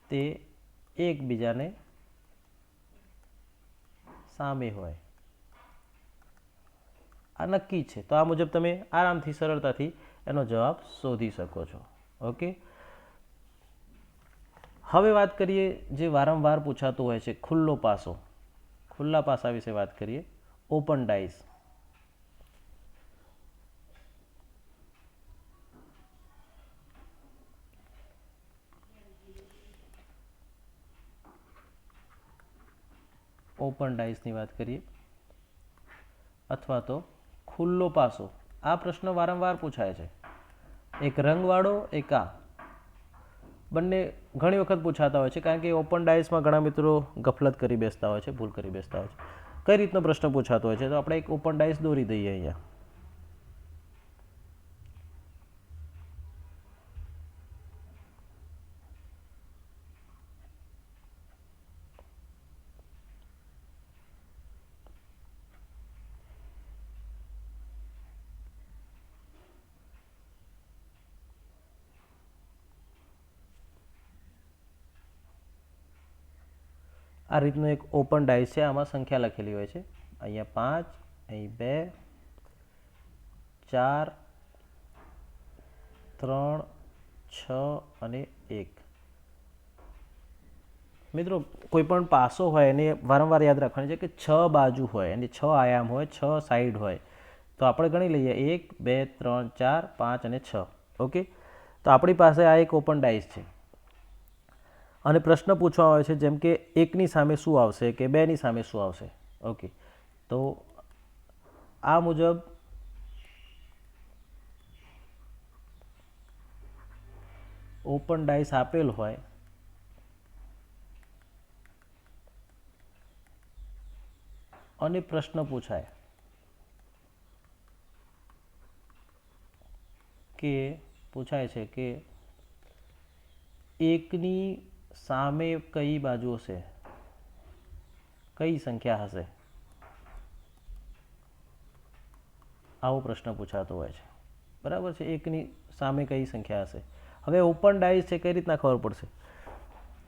તે એકબીજાને સામે હોય. આ નક્કી છે. તો આ મુજબ તમે આરામથી સરળતાથી એનો જવાબ શોધી શકો છો. ઓકે. હવે વાત કરીએ જે વારંવાર પૂછાતો હોય છે ખુલ્લો પાસો. ખુલ્લા પાસા વિશે વાત કરીએ. Open dice. ઓપન ડાઇસની વાત કરીએ અથવા તો ખુલ્લો પાસો. આ પ્રશ્ન વારંવાર પૂછાય છે. એક રંગવાળો, એક આ, બંને ઘણી વખત પૂછાતા હોય છે. કારણ કે ઓપન ડાઇસમાં ઘણા મિત્રો ગફલત કરી બેસતા હોય છે, ભૂલ કરી બેસતા હોય છે. કઈ રીતનો પ્રશ્ન પૂછાતો હોય છે? તો આપણે એક ઓપન ડાઇસ દોરી દઈએ અહીંયા. આ રીતનો એક ઓપન ડાઇસ છે. આમાં સંખ્યા લખેલી હોય છે. અહીંયા 5, અહીં 2, 4, 3, 6 અને 1. મિત્રો કોઈ પણ પાસો હોય એને વારંવાર યાદ રાખવાની છે કે 6 બાજુ હોય, એની 6 આયામ હોય, 6 સાઈડ હોય. તો આપણે ગણી લઈએ 1, 2, 3, 4, 5 અને 6. ઓકે. તો આપણી પાસે આ એક ઓપન ડાઇસ છે અને પ્રશ્ન પૂછવામાં આવે છે જેમ કે 1ની સામે શું આવશે કે 2ની સામે શું આવશે. ઓકે. તો આ મુજબ ઓપન ડાઇસ આપેલ હોય અને પ્રશ્ન પૂછાય છે કે 1ની સામે કઈ બાજુ હશે, કઈ સંખ્યા હશે. આવો પ્રશ્ન પૂછાતો હોય છે, બરાબર છે. એકની સામે કઈ સંખ્યા હશે. હવે ઓપન ડાઇસ છે, કઈ રીતના ખબર પડશે?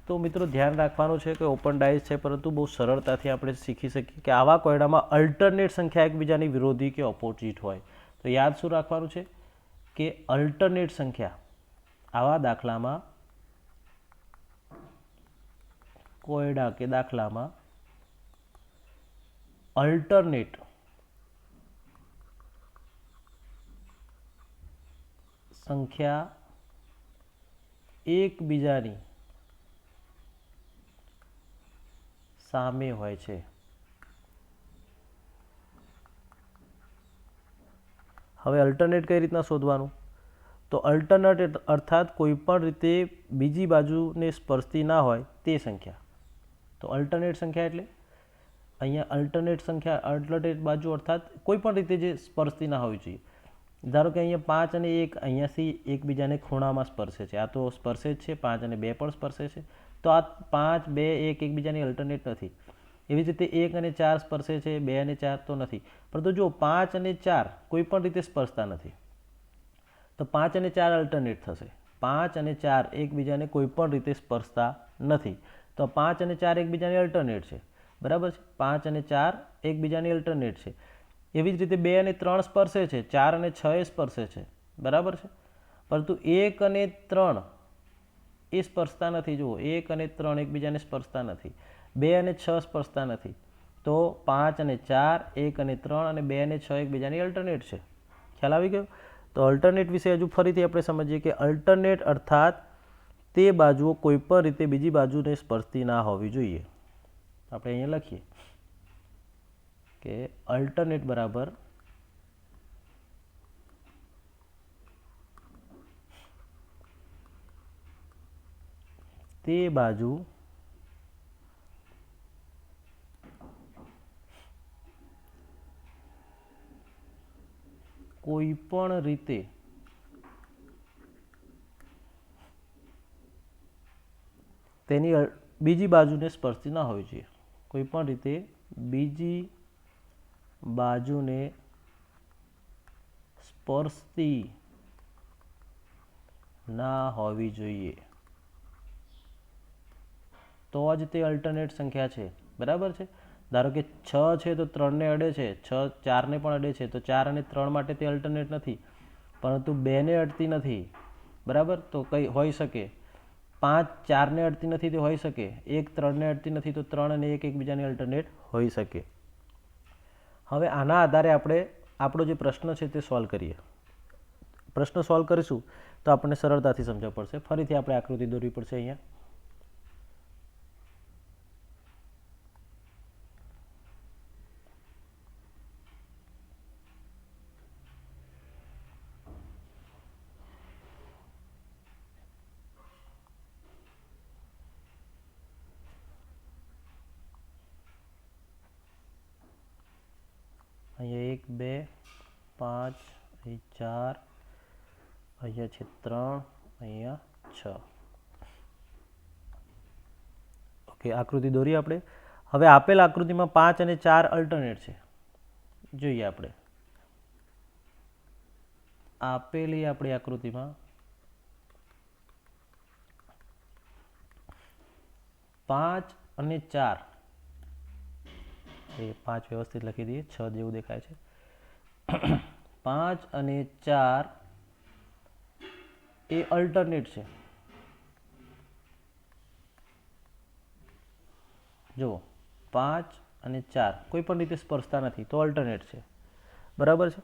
તો મિત્રો ધ્યાન રાખવાનું છે કે ઓપન ડાઇસ છે, પરંતુ બહુ સરળતાથી આપણે શીખી શકીએ કે આવા કોયડામાં અલ્ટરનેટ સંખ્યા એકબીજાની વિરોધી કે ઓપોઝિટ હોય. તો યાદ શું રાખવાનું છે કે અલ્ટરનેટ સંખ્યા આવા દાખલામાં કોયડા કે દાખલામાં અલ્ટરનેટ સંખ્યા એકબીજાની સામે હોય છે. હવે અલ્ટરનેટ કઈ રીતના શોધવાનું? તો અલ્ટરનેટ અર્થાત કોઈ પણ રીતે બીજી બાજુને સ્પર્શતી ના હોય તે સંખ્યા. તો અલ્ટરનેટ સંખ્યા એટલે અહીંયા અલ્ટરનેટ બાજુ અર્થાત કોઈ પણ રીતે જે સ્પર્શતી ના હોવી જોઈએ. ધારો કે અહીંયા 5 અને 1 અહીંયાથી એકબીજાને ખૂણામાં સ્પર્શે છે. આ તો સ્પર્શે જ છે. 5 અને 2 પણ સ્પર્શે છે. તો આ 5, 2, 1 એકબીજાની અલ્ટરનેટ નથી. એવી જ રીતે 1 અને 4 સ્પર્શે છે, 2 અને 4 તો નથી. પરંતુ જો 5 અને 4 કોઈ પણ રીતે સ્પર્શતા નથી, તો 5 અને 4 અલ્ટરનેટ થશે. 5 અને 4 એકબીજાને કોઈ પણ રીતે સ્પર્શતા નથી, તો 5 અને 4 એકબીજાની અલ્ટરનેટ છે, બરાબર છે. 5 અને 4 એકબીજાની અલ્ટરનેટ છે. એવી જ રીતે 2 અને 3 સ્પર્શે છે, 4 અને 6 એ સ્પર્શે છે, બરાબર છે. પરંતુ 1 અને 3 એ સ્પર્શતા નથી. જુઓ, 1 અને 3 એકબીજાને સ્પર્શતા નથી. 2 અને 6 સ્પર્શતા નથી. તો 5 અને 4, 1 અને 3 અને 2 અને 6 એકબીજાની અલ્ટરનેટ છે. ખ્યાલ આવી ગયો? તો અલ્ટરનેટ વિશે હજુ ફરીથી આપણે સમજીએ કે અલ્ટરનેટ અર્થાત તે બાજુઓ કોઈ પણ રીતે બીજી બાજુને સ્પર્શતી ના હોવી જોઈએ. આપણે અહીંયા લખીએ કે અલ્ટરનેટ બરાબર તે બાજુ કોઈ પણ રીતે તેની બીજી બાજુને સ્પર્શતી ના હોવી જોઈએ. કોઈ પણ રીતે બીજી બાજુને સ્પર્શતી ના હોવી જોઈએ, તો જ તે અલ્ટરનેટ સંખ્યા છે, બરાબર છે. ધારો કે 6 છે તો 3 ને અડે છે, 6 4 ને પણ અડે છે, તો 4 અને 3 માટે તે અલ્ટરનેટ નથી. પરંતુ 2 ને અડતી નથી, બરાબર, તો કઈ હોઈ શકે. 5 4 ને અડતી નથી તો હોઈ શકે. 1 3 ને અડતી નથી તો 3 અને 1 એકબીજાની અલ્ટરનેટ હોઈ શકે. હવે આના આધારે આપણે આપણો જે પ્રશ્ન છે તે સોલ્વ કરીએ. પ્રશ્ન સોલ્વ કરીશું તો આપણને સરળતાથી સમજવા પડશે. ફરીથી આપણે આકૃતિ દોરવી પડશે. અહીંયા અહીંયા 1 2 5 અહીં 4, અહીંયા છે 3, અહીંયા 6. ઓકે, આકૃતિ દોરીએ આપણે. હવે આપેલ આકૃતિમાં 5 અને 4 અલ્ટરનેટ છે. જોઈએ આપણે આપેલી આપણી આકૃતિમાં 5 અને 4, એ 5 વ્યવસ્થિત લખી દઈએ, 6 જેવું દેખાય છે. 5 અને 4 એ અલ્ટરનેટ છે. જુઓ, 5 અને 4 કોઈ પણ રીતે સ્પર્શતા નથી, તો અલ્ટરનેટ છે, બરાબર છે.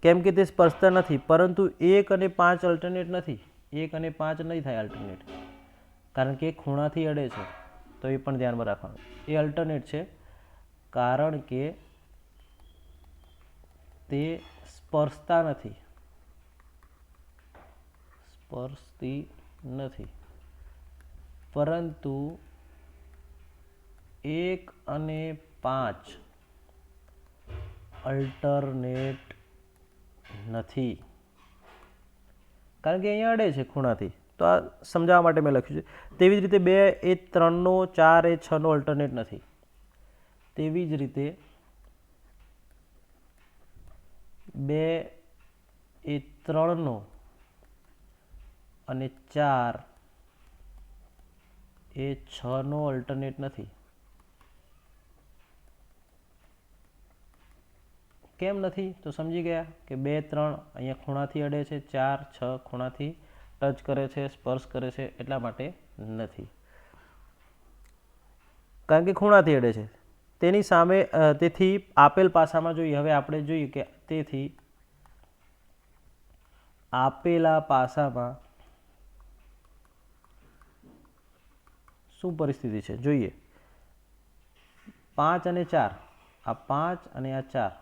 કેમ કે તે સ્પર્શતા નથી, પરંતુ 1 અને 5 અલ્ટરનેટ નથી. 1 અને 5 નહીં થાય અલ્ટરનેટ, કારણ કે ખૂણાથી અડે છે. તો એ પણ ધ્યાનમાં રાખવાનું. એ અલ્ટરનેટ છે કારણ કે તે સ્પર્શતા નથી, સ્પર્શતી નથી. પરંતુ 1 અને 5 અલ્ટરનેટ નથી, કારણ કે અહીંયા અડે છે ખૂણાથી. તો આ સમજાવવા માટે મેં લખ્યું છે. તેવી જ રીતે 2 એ 3નો, 4 એ 6નો અલ્ટરનેટ નથી. તેવી જ રીતે 2 એ 3નો અને 4 એ 6નો અલ્ટરનેટ નથી. કેમ નથી? તો સમજી ગયા કે 2 3 અહીંયા ખૂણાથી અડે છે, 4 6 ખૂણાથી ટચ કરે છે, સ્પર્શ કરે છે, એટલા માટે નથી. કારણ કે ખૂણાથી અડે છે. તેની સામે તેથી આપેલ પાસામાં જોઈએ. હવે આપણે જોઈએ કે તેથી આપેલા પાસામાં શું પરિસ્થિતિ છે જોઈએ. 5 અને 4, આ 5 અને આ 4,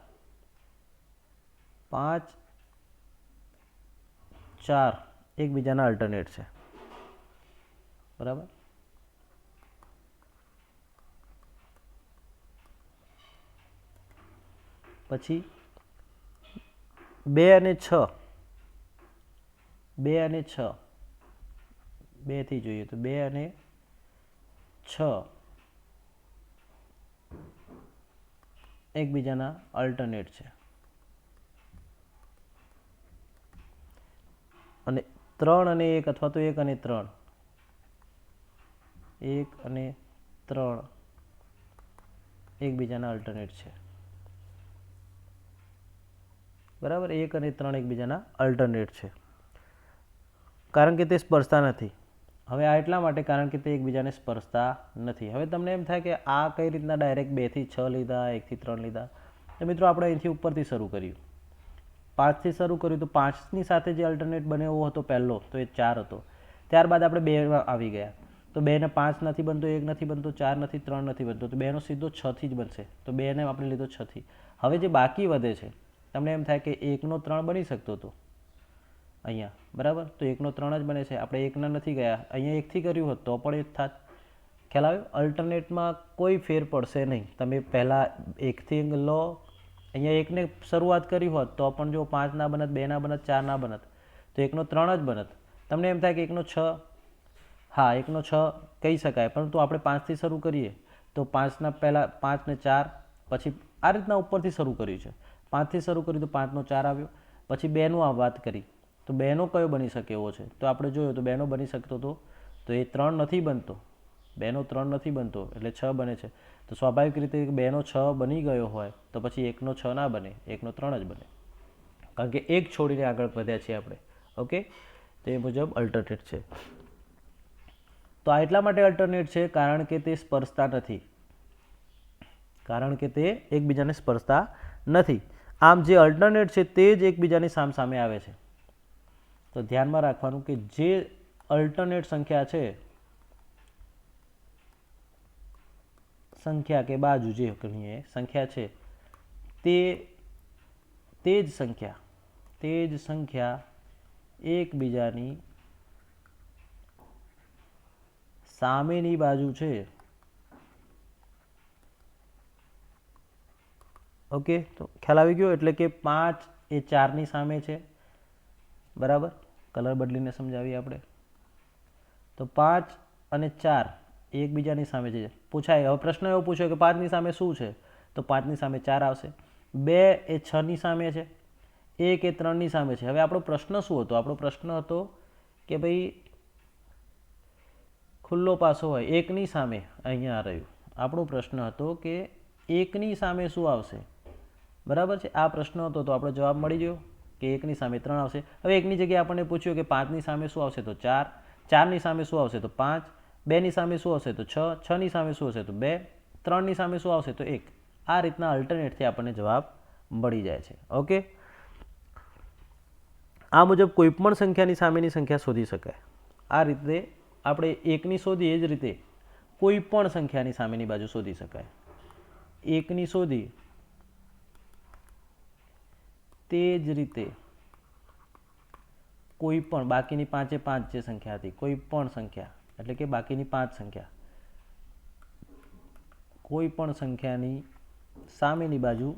5 4 એકબીજાના અલ્ટરનેટ છે, બરાબર. પછી 2 અને 6, 2 અને 6, 2 થી જોઈએ તો 2 અને 6 એકબીજાના અલ્ટરનેટ છે. અને 3 અને 1 અથવા તો 1 અને 3, 1 અને 3 એકબીજાના અલ્ટરનેટ છે, બરાબર. 1 અને 3 એકબીજાના અલ્ટરનેટ છે કારણ કે તે સ્પર્શતા નથી. હવે આ એટલા માટે કારણ કે તે એકબીજાને સ્પર્શતા નથી. હવે તમને એમ થાય કે આ કઈ રીતના ડાયરેક્ટ 2 થી 6 લીધા, 1 થી 3 લીધા. તો મિત્રો આપણે અહીંથી ઉપરથી શરૂ કર્યું, 5 થી શરૂ કર્યું તો 5ની સાથે જે અલ્ટરનેટ બને એવો હતો પહેલો તો એ 4 હતો. ત્યારબાદ આપણે 2 આવી ગયા તો 2 ને 5 નથી બનતો, 1 નથી બનતો, 4 નથી, 3 નથી બનતો, તો 2 નો સીધો 6 થી જ બનશે. તો 2 ને આપણે લીધો 6 થી. હવે જે બાકી વધે છે તમને એમ થાય કે 1 નો 3 બની શકતો હતો અહીંયા, બરાબર. તો 1 નો 3 જ બને છે. આપણે 1 ના નથી ગયા, અહીંયા 1 થી કર્યું હોત તો પણ એ જ થાત. ખ્યાલ આવ્યો? અલ્ટરનેટમાં કોઈ ફેર પડશે નહીં. તમે પહેલાં 1 થી લો, અહીંયા 1 ને શરૂઆત કરી હોત તો પણ જો 5 ના બનત, 2 ના બનત, 4 ના બનત, તો 1 નો 3 જ બનત. તમને એમ થાય કે 1 નો 6, હા 1 નો 6 કહી શકાય, પરંતુ આપણે 5 થી શરૂ કરીએ તો 5ના પહેલાં 5 ને 4, પછી આ રીતના ઉપરથી શરૂ કર્યું છે. 5 થી શરૂ કર્યું તો 5 નો 4 આવ્યો, પછી 2નું આ વાત કરી તો 2નો કયો બની શકે એવો છે? તો આપણે જોયું તો 2નો બની શકતો હતો, તો એ 3 નથી બનતો, 2નો 3 નથી બનતો એટલે 6 બને છે. તો સ્વાભાવિક રીતે 2નો 6 બની ગયો હોય તો પછી 1નો 6 ના બને, 1નો 3 જ બને, કારણ કે 1 છોડીને આગળ વધ્યા છીએ આપણે. ઓકે, તો એ મુજબ અલ્ટરનેટ છે. તો આ એટલા માટે અલ્ટરનેટ છે કારણ કે તે સ્પર્શતા નથી, કારણ કે તે એકબીજાને સ્પર્શતા નથી. આમ જે અલ્ટરનેટ છે તે જ એકબીજાની સામે આવે છે. તો ધ્યાનમાં રાખવાનું કે જે અલ્ટરનેટ સંખ્યા છે, સંખ્યા કે બાજુ જે કહીએ સંખ્યા છે, તે જ સંખ્યા એકબીજાની સામેની બાજુ છે. ઓકે, તો ખ્યાલ આવી ગયો? એટલે કે 5 એ 4ની સામે છે, બરાબર. કલર બદલીને સમજાવીએ આપણે. તો 5 અને 4 એ એકબીજાની સામે છે. પૂછાય, હવે પ્રશ્ન એવો પૂછ્યો કે 5ની સામે શું છે? તો 5ની સામે 4 આવશે. 2 એ 6ની સામે છે, 1 એ 3ની સામે છે. હવે આપણો પ્રશ્ન શું હતો? આપણો પ્રશ્ન હતો કે ભાઈ ખુલ્લો પાસો હોય 1ની સામે, અહીંયા રહ્યું આપણો પ્રશ્ન હતો કે 1ની સામે શું આવશે, બરાબર છે. આ પ્રશ્ન હતો તો આપણો જવાબ મળી ગયો કે 1ની સામે 3 આવશે. હવે 1ની જગ્યાએ આપણને પૂછ્યું કે 5ની સામે શું આવશે? તો 4, 4ની સામે શું આવશે? તો 5, 2ની સામે શું આવશે? તો 6, 6ની સામે શું હશે? તો 2, 3ની સામે શું આવશે? તો 1. આ રીતના અલ્ટરનેટથી આપણને જવાબ મળી જાય છે. ઓકે, આ મુજબ કોઈપણ સંખ્યાની સામેની સંખ્યા શોધી શકાય. આ રીતે આપણે 1ની શોધી એ જ રીતે કોઈ પણ સંખ્યાની સામેની બાજુ શોધી શકાય. 1ની શોધી તે જ રીતે કોઈ પણ બાકીની 5 એ 5 જે સંખ્યા હતી, કોઈ પણ સંખ્યા એટલે કે બાકીની 5 સંખ્યા, કોઈ પણ સંખ્યાની સામેની બાજુ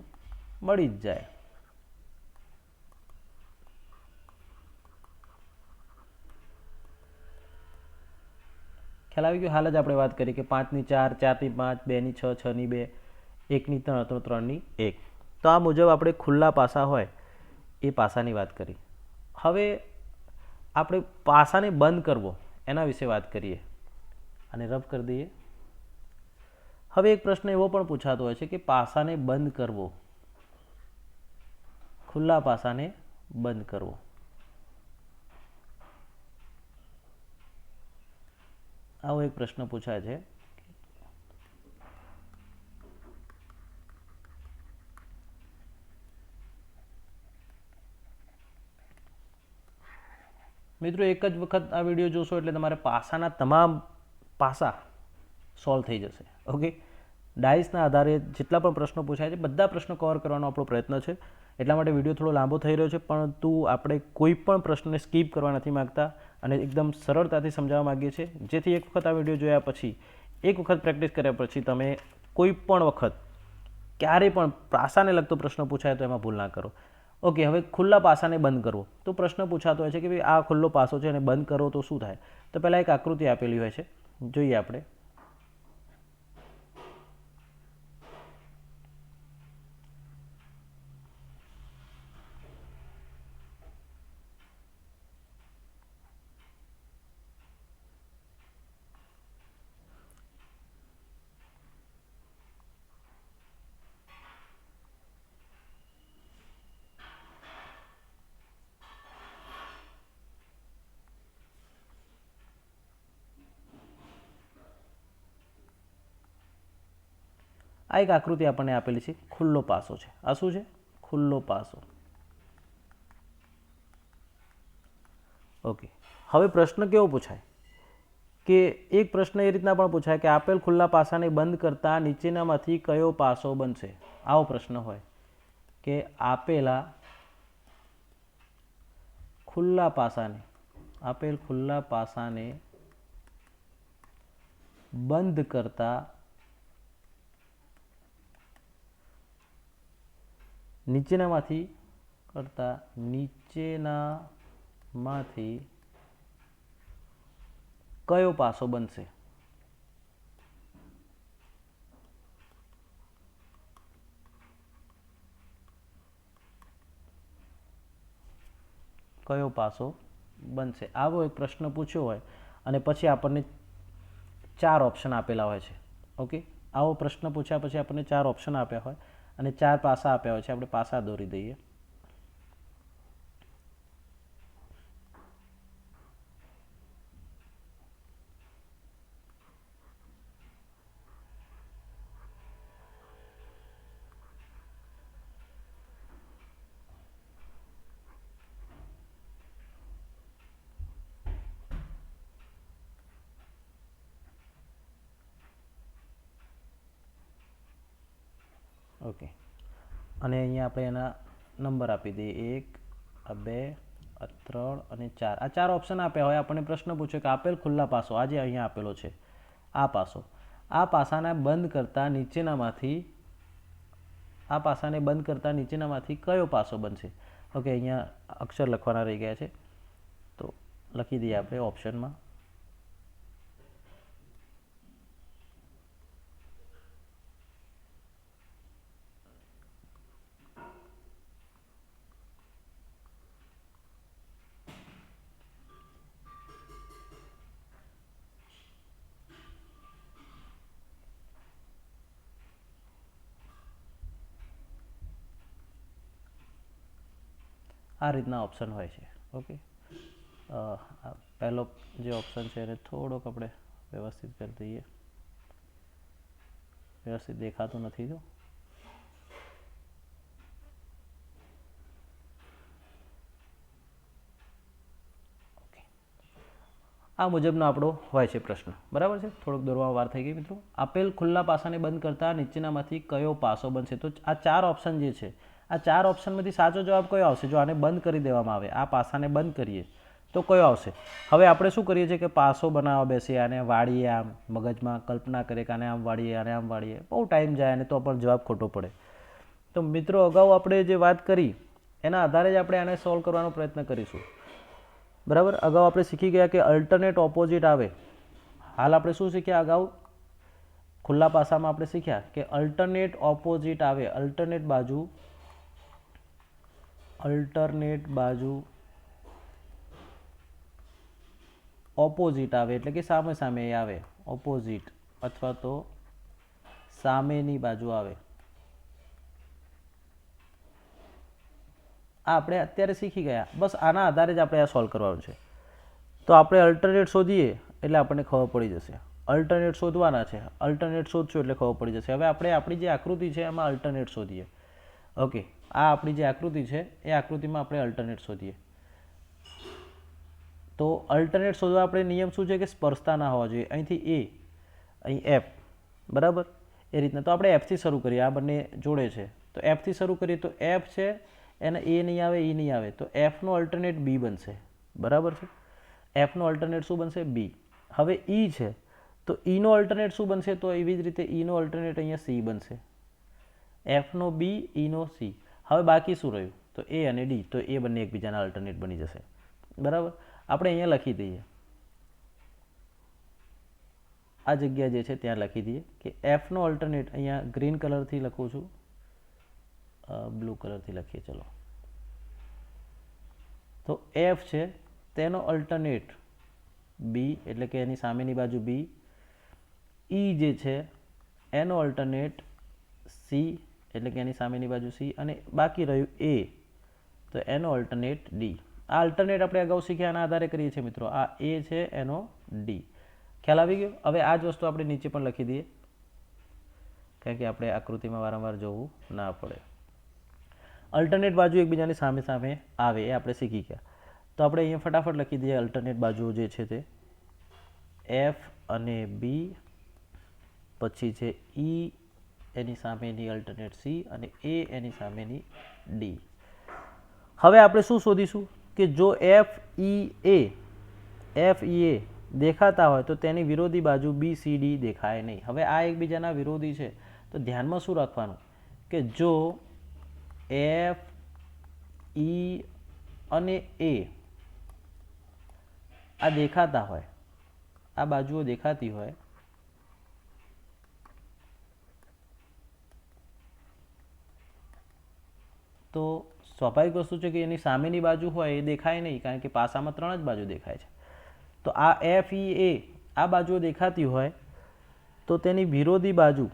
મળી જ જાય. ખ્યાલ આવી ગયો? હાલ જ આપણે વાત કરી કે 5ની 4, 4ની 5, 2ની 6, 6ની 2, 1ની 3 અથવા 3ની 1. તો આ મુજબ આપણે ખુલ્લા પાસા હોય એ પાસાની વાત કરી. હવે આપણે પાસાને બંધ કરવો એના વિશે વાત કરીએ. અને રબ કરી દઈએ. હવે એક પ્રશ્ન એવો પણ પૂછાતો હોય છે કે પાસાને બંધ કરવો, ખુલ્લા પાસાને બંધ કરવો. આવો એક પ્રશ્ન પૂછાય છે. મિત્રો એક જ વખત આ વિડીયો જોશો એટલે તમારે પાસાના તમામ પાસા સોલ્વ થઈ જશે. ઓકે, ડાઇસના આધારે જેટલા પણ પ્રશ્નો પૂછાય છે બધા પ્રશ્નો કવર કરવાનો આપણો પ્રયત્ન છે. એટલા માટે વિડીયો થોડો લાંબો થઈ રહ્યો છે, પરંતુ આપણે કોઈ પણ પ્રશ્નને સ્કીપ કરવા નથી માગતા અને એકદમ સરળતાથી સમજાવવા માગીએ છીએ, જેથી એક વખત આ વિડીયો જોયા પછી, એક વખત પ્રેક્ટિસ કર્યા પછી તમે કોઈ પણ વખત ક્યારેય પણ પાસાને લગતો પ્રશ્ન પૂછાય તો એમાં ભૂલ ના કરો. ઓકે, હવે ખુલ્લા પાસાને બંધ કરવો. તો પ્રશ્ન પૂછાતો હોય છે કે ભાઈ આ ખુલ્લો પાસો છે અને બંધ કરો તો શું થાય? તો પહેલાં એક આકૃતિ આપેલી હોય છે, જોઈએ આપણે. આ એક આકૃતિ આપણને આપેલી છે, ખુલ્લો પાસો છે. આ શું છે? ખુલ્લો પાસો. ઓકે, હવે પ્રશ્ન કેવો પૂછાય કે એક પ્રશ્ન એ રીતના પણ પૂછાય કે આપેલ ખુલ્લા પાસાને બંધ કરતા નીચેનામાંથી કયો પાસો બનશે? આવો પ્રશ્ન હોય કે આપેલ ખુલ્લા પાસાને બંધ કરતા નીચેનામાંથી કયો પાસો બનશે? કયો પાસો બનશે? આવો એક પ્રશ્ન પૂછ્યો હોય અને પછી આપણને 4 ઓપ્શન આપેલા હોય છે. ઓકે, આવો પ્રશ્ન પૂછ્યા પછી આપણને 4 ઓપ્શન આપ્યા હોય અને 4 પાસા આપ્યા હોય છે. આપણે પાસા દોરી દઈએ. ઓકે, અને અહીંયા આપણે એના નંબર આપી દઈએ, 1, 2, 3 અને 4. આ 4 ઓપ્શન આપ્યા હોય. આપણને પ્રશ્ન પૂછ્યો કે આપેલ ખુલ્લા પાસો, આ જે અહીંયા આપેલો છે આ પાસો, આ પાસાને બંધ કરતા નીચેનામાંથી કયો પાસો બનશે? ઓકે, અહીંયા અક્ષર લખવાના રહી ગયા છે તો લખી દઈએ આપણે ઓપ્શનમાં. આ રીતના ઓપ્શન હોય છે. ઓકે, પહેલો જે ઓપ્શન છે એને થોડોક આપણે વ્યવસ્થિત કરી દઈએ. વ્યવસ્થિત દેખાતું નથી તો. ઓકે, આ મુજબનો આપણો હોય છે પ્રશ્ન. બરાબર છે, થોડોક દોરવામાં વાર થઈ ગઈ મિત્રો. આપેલ ખુલ્લા પાસાને બંધ કરતા નીચેનામાંથી કયો પાસો બનશે? તો આ 4 ઓપ્શન જે છે, આ 4 ઓપ્શનમાંથી સાચો જવાબ કયો આવશે? જો આને બંધ કરી દેવામાં આવે, આ પાસાને બંધ કરીએ તો કયો આવશે? હવે આપણે શું કરીએ છીએ કે પાસો બનાવવા બેસીએ, આને વાળીએ, આમ મગજમાં કલ્પના કરીએ કે આને આમ વાળીએ, આને આમ વાળીએ, બહુ ટાઈમ જાય અને તો પણ જવાબ ખોટો પડે. તો મિત્રો અગાઉ આપણે જે વાત કરી એના આધારે જ આપણે આને સોલ્વ કરવાનો પ્રયત્ન કરીશું. બરાબર, અગાઉ આપણે શીખી ગયા કે અલ્ટરનેટ ઓપોઝિટ આવે. હાલ આપણે શું શીખ્યા? અગાઉ ખુલ્લા પાસામાં આપણે શીખ્યા કે અલ્ટરનેટ ઓપોઝિટ આવે, અલ્ટરનેટ બાજુ અલ્ટરનેટ બાજુ ઓપોઝિટ આવે એટલે કે સામે સામે આવે, ઓપોઝિટ અથવા તો સામેની બાજુ આવે. આ આપણે અત્યારે શીખી ગયા, બસ આના આધારે જ આપણે આ સોલ્વ કરવાનું છે. તો આપણે અલ્ટરનેટ શોધીએ એટલે આપણને ખબર પડી જશે. અલ્ટરનેટ શોધવાના છે, અલ્ટરનેટ શોધશું એટલે ખબર પડી જશે. હવે આપણે આપણી જે આકૃતિ છે એમાં અલ્ટરનેટ શોધીએ. ઓકે, આ આપણી જે આકૃતિ છે એ આકૃતિમાં આપણે અલ્ટરનેટ શોધીએ. તો અલ્ટરનેટ શોધવા આપણે નિયમ શું છે કે સ્પર્શતા ના હોવા જોઈએ. અહીંથી એ, અહીં એફ, બરાબર એ રીતના. તો આપણે એફથી શરૂ કરીએ, આ બંને જોડે છે તો એફથી શરૂ કરીએ. તો એફ છે એને એ નહીં આવે, એ નહીં આવે, તો એફનો અલ્ટરનેટ બી બનશે, બરાબર છે. એફનો અલ્ટરનેટ શું બનશે? બી. હવે ઈ છે તો ઈનો અલ્ટરનેટ શું બનશે? તો એવી જ રીતે ઈનો અલ્ટરનેટ અહીંયા સી બનશે. એફનો બી, ઈનો સી. હવે બાકી શું રહ્યું? તો એ અને ડી. તો એ બંને એકબીજાના અલ્ટરનેટ બની જશે, બરાબર. આપણે અહીંયા લખી દઈએ, આ જગ્યા જે છે ત્યાં લખી દઈએ કે એફનો અલ્ટરનેટ, અહીંયા ગ્રીન કલરથી લખું છું, બ્લુ કલરથી લખીએ ચલો. તો એફ છે તેનો અલ્ટરનેટ બી એટલે કે એની સામેની બાજુ બી. ઈ જે છે એનો અલ્ટરનેટ સી એટલે કે એની સામેની બાજુ સી. અને બાકી રહ્યું એ, તો એનો અલ્ટરનેટ ડી. આ અલ્ટરનેટ આપણે અગાઉ શીખ્યા આના આધારે કરીએ છીએ મિત્રો. આ એ છે એનો ડી. ખ્યાલ આવી ગયો? હવે આ જ વસ્તુ આપણે નીચે પણ લખી દઈએ કારણ કે આપણે આકૃતિમાં વારંવાર જોવું ના પડે. અલ્ટરનેટ બાજુ એકબીજાની સામે સામે આવે એ આપણે શીખી ગયા. તો આપણે અહીંયા ફટાફટ લખી દઈએ અલ્ટરનેટ બાજુઓ જે છે તે એફ અને બી, પછી છે ઈ એની સામેની અલ્ટરનેટ સી અને એ એની સામેની ડી. હવે આપણે શું શોધીશું કે જો એફ ઈ એ દેખાતા હોય તો તેની વિરોધી બાજુ બી સી ડી દેખાય નહીં. હવે આ એકબીજાના વિરોધી છે તો ધ્યાનમાં શું રાખવાનું કે જો એફ ઈ અને એ આ દેખાતા હોય, આ બાજુઓ દેખાતી હોય, તો સ્વાભાવિક વસ્તુ છે કે એની સામેની બાજુ હોય એ દેખાય નહીં કારણ કે પાસામાં 3 જ બાજુ દેખાય છે. તો આ એફ ઈ એ આ બાજુઓ દેખાતી હોય તો તેની વિરોધી બાજુ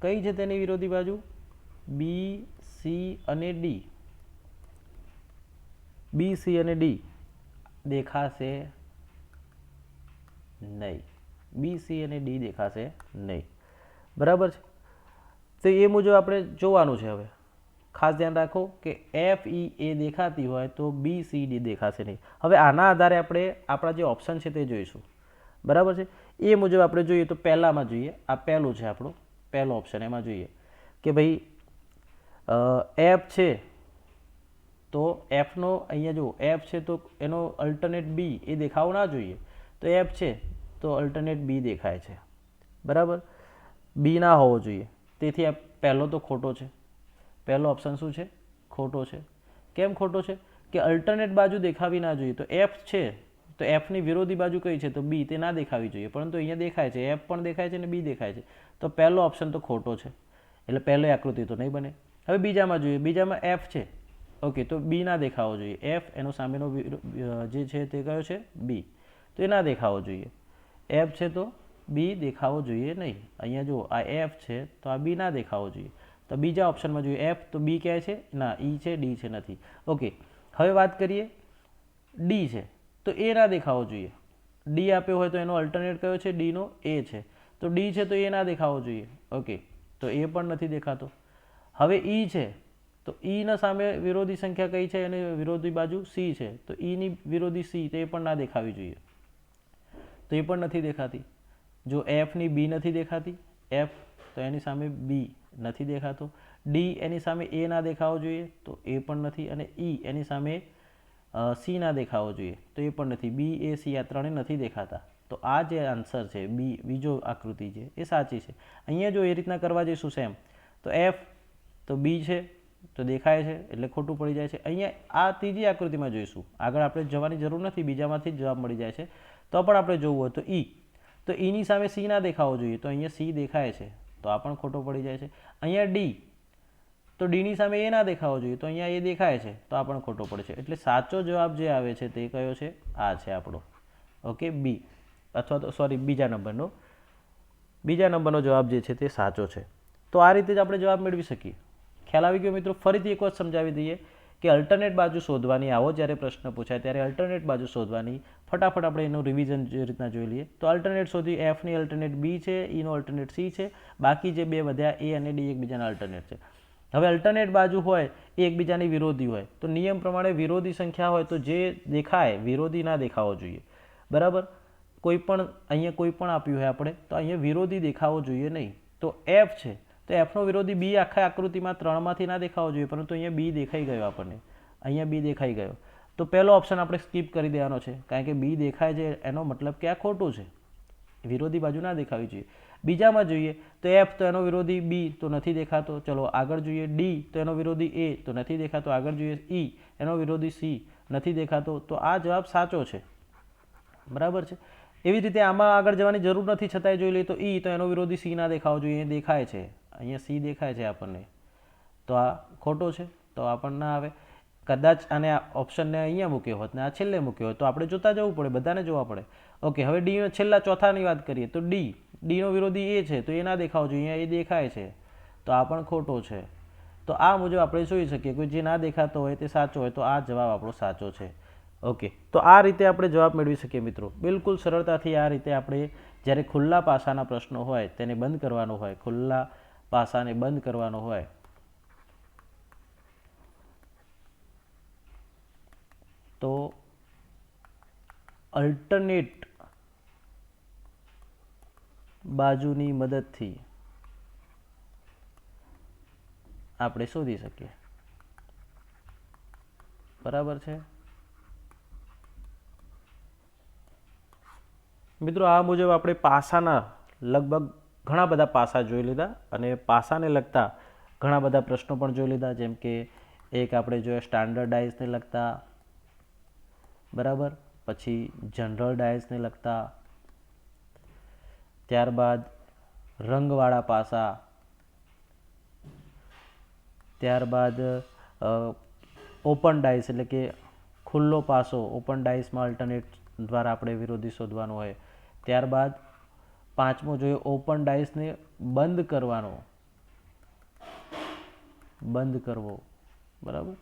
કઈ છે? તેની વિરોધી બાજુ બી સી અને ડી. બી સી અને ડી દેખાશે નહીં. બી સી અને ડી દેખાશે નહીં, બરાબર છે. તો એ મુજબ આપણે જોવાનું છે. હવે ખાસ ધ્યાન રાખો કે એફ ઈ એ દેખાતી હોય તો બી સી ડી દેખાશે નહીં. હવે આના આધારે આપણે આપણા જે ઓપ્શન છે તે જોઈશું, બરાબર છે. એ મુજબ આપણે જોઈએ તો પહેલામાં જોઈએ, આ પહેલું છે આપણું પહેલો ઓપ્શન. એમાં જોઈએ કે ભાઈ એફ છે તો એફનો અહીંયા જો એફ છે તો એનો અલ્ટરનેટ બી એ દેખાવો ના જોઈએ. તો એફ છે તો અલ્ટરનેટ બી દેખાય છે, બરાબર. બી ના હોવો જોઈએ. તેથી આ પહેલો તો ખોટો છે. પહેલો ઓપ્શન શું છે? ખોટો છે. કેમ ખોટો છે? કે અલ્ટરનેટ બાજુ દેખાવી ના જોઈએ. તો એફ છે તો એફની વિરોધી બાજુ કઈ છે? તો બી. તે ના દેખાવી જોઈએ, પરંતુ અહીંયા દેખાય છે. એફ પણ દેખાય છે અને બી દેખાય છે. તો પહેલો ઓપ્શન તો ખોટો છે, એટલે પહેલો આકૃતિ તો નહીં બને. હવે બીજામાં જોઈએ. બીજામાં એફ છે, ઓકે, તો બી ના દેખાવો જોઈએ. એફ એનો સામેનો જે છે તે કયો છે? બી. તો એ ના દેખાવો જોઈએ. એફ છે તો બી દેખાવો જોઈએ નહીં. અહીંયા જો આ એફ છે તો આ બી ના દેખાવો જોઈએ. તો બીજા ઓપ્શનમાં જોઈએ એફ તો બી ક્યાંય છે? ના. ઈ છે, ડી છે, નથી. ઓકે, હવે વાત કરીએ ડી છે તો એ ના દેખાવો જોઈએ. ડી આપ્યો હોય તો એનો અલ્ટરનેટ કયો છે? ડીનો એ છે. તો ડી છે તો એ ના દેખાવો જોઈએ. ઓકે, તો એ પણ નથી દેખાતો. હવે ઈ છે તો ઈના સામે વિરોધી સંખ્યા કઈ છે? અને વિરોધી બાજુ સી છે. તો ઈની વિરોધી સી તો એ પણ ના દેખાવી જોઈએ. તો એ પણ નથી દેખાતી. જો એફની બી નથી દેખાતી, એફ તો એની સામે બી નથી દેખાતો. ડી એની સામે એ ના દેખાવો જોઈએ તો એ પણ નથી. અને ઈ એની સામે સી ના દેખાવો જોઈએ તો એ પણ નથી. બી એ સી આ ત્રણે નથી દેખાતા. તો આ જે આન્સર છે બી, બીજો આકૃતિ છે એ સાચી છે. અહીંયા જો એ રીતના કરવા જઈશું સેમ તો એફ તો બી છે તો દેખાય છે એટલે ખોટું પડી જાય છે. અહીંયા આ ત્રીજી આકૃતિમાં જોઈશું. આગળ આપણે જવાની જરૂર નથી, બીજામાંથી જ જવાબ મળી જાય છે. તો પણ આપણે જોવું હોય તો ઈ, તો ઈની સામે સી ના દેખાવો જોઈએ, તો અહીંયા સી દેખાય છે તો આ પણ ખોટો પડી જાય છે. અહીંયા ડી, તો ડીની સામે એ ના દેખાવો જોઈએ, તો અહીંયા એ દેખાય છે તો આ પણ ખોટો પડે છે. એટલે સાચો જવાબ જે આવે છે તે કયો છે? આ છે આપણો. ઓકે, બી, અથવા તો સોરી બીજા નંબરનો જવાબ જે છે તે સાચો છે. તો આ રીતે જ આપણે જવાબ મેળવી શકીએ. ખ્યાલ આવી ગયો મિત્રો? ફરીથી એક વખત સમજાવી દઈએ કે અલ્ટરનેટ બાજુ શોધવાની, આવો જ્યારે પ્રશ્ન પૂછાય ત્યારે અલ્ટરનેટ બાજુ શોધવાની. ફટાફટ આપણે એનું રિવિઝન જે રીતના જોઈ લઈએ. તો અલ્ટરનેટ શોધી, એફની અલ્ટરનેટ બી છે, ઈનો અલ્ટરનેટ સી છે, બાકી જે બે વધ્યા એ અને ડી એકબીજાના અલ્ટરનેટ છે. હવે અલ્ટરનેટ બાજુ હોય એ એકબીજાની વિરોધી હોય, તો નિયમ પ્રમાણે વિરોધી સંખ્યા હોય તો જે દેખાય વિરોધી ના દેખાવો જોઈએ. બરાબર? કોઈ પણ અહીંયા કોઈ પણ આપ્યું હોય આપણે, તો અહીંયા વિરોધી દેખાવો જોઈએ નહીં. તો એફ છે તો એફનો વિરોધી બી આખા આકૃતિમાં 3માંથી ના દેખાવો જોઈએ, પરંતુ અહીંયા બી દેખાઈ ગયો આપણને. અહીંયા બી દેખાઈ ગયો તો પહેલો ઓપ્શન આપણે સ્કીપ કરી દેવાનો છે, કારણ કે બી દેખાય છે એનો મતલબ કે આ ખોટું છે, વિરોધી બાજુ ના દેખાવી જોઈએ. બીજામાં જોઈએ તો એફ તો એનો વિરોધી બી તો નથી દેખાતો, ચલો આગળ જોઈએ. ડી તો એનો વિરોધી એ તો નથી દેખાતો, આગળ જોઈએ. ઈ એનો વિરોધી સી નથી દેખાતો, તો આ જવાબ સાચો છે. બરાબર છે? એવી રીતે આમાં આગળ જવાની જરૂર નથી, છતાંય જોઈ લઈએ તો ઈ તો એનો વિરોધી સી ના દેખાવો જોઈએ, એ દેખાય છે, અહીંયા સી દેખાય છે આપણને, તો આ ખોટો છે, તો આ પણ ના આવે. કદાચ આને ઓપ્શનને અહીંયા મૂક્યો હોત ને આ છેલ્લે મૂક્યો હોત તો આપણે જોતા જવું પડે, બધાને જોવા પડે. ઓકે, હવે ડી છેલ્લા ચોથાની વાત કરીએ તો ડીનો વિરોધી એ છે તો એ ના દેખાવો જોઈએ, અહીંયા એ દેખાય છે, તો આ પણ ખોટો છે. તો આ મુજબ આપણે જોઈ શકીએ કે જે ના દેખાતો હોય તે સાચો હોય, તો આ જવાબ આપણો સાચો છે. ઓકે, તો આ રીતે આપણે જવાબ મેળવી શકીએ મિત્રો. બિલકુલ સરળતાથી આ રીતે આપણે જ્યારે ખુલ્લા પાસાના પ્રશ્નો હોય તેને બંધ કરવાનો હોય, ખુલ્લા પાસાને બંધ કરવાનો હોય તો અલ્ટરનેટ બાજુની મદદથી આપણે શોધી શકીએ. બરાબર છે મિત્રો? આ મુજબ આપણે પાસાના લગભગ ઘણા બધા પાસા જોઈ લીધા અને પાસાને લગતા ઘણા બધા પ્રશ્નો પણ જોઈ લીધા. જેમ કે એક આપણે જોયા સ્ટાન્ડર્ડાઇઝને લગતા, બરાબર, પછી જનરલ ડાયસને લગતા, ત્યારબાદ રંગવાળા પાસા, ત્યારબાદ ઓપન ડાઇસ એટલે કે ખુલ્લો પાસો, ઓપન ડાઇસમાં અલ્ટરનેટ દ્વારા આપણે વિરોધી શોધવાનું હોય. ત્યારબાદ પાંચમો જોઈએ ઓપન ડાઇસને બંધ કરવો. બરાબર,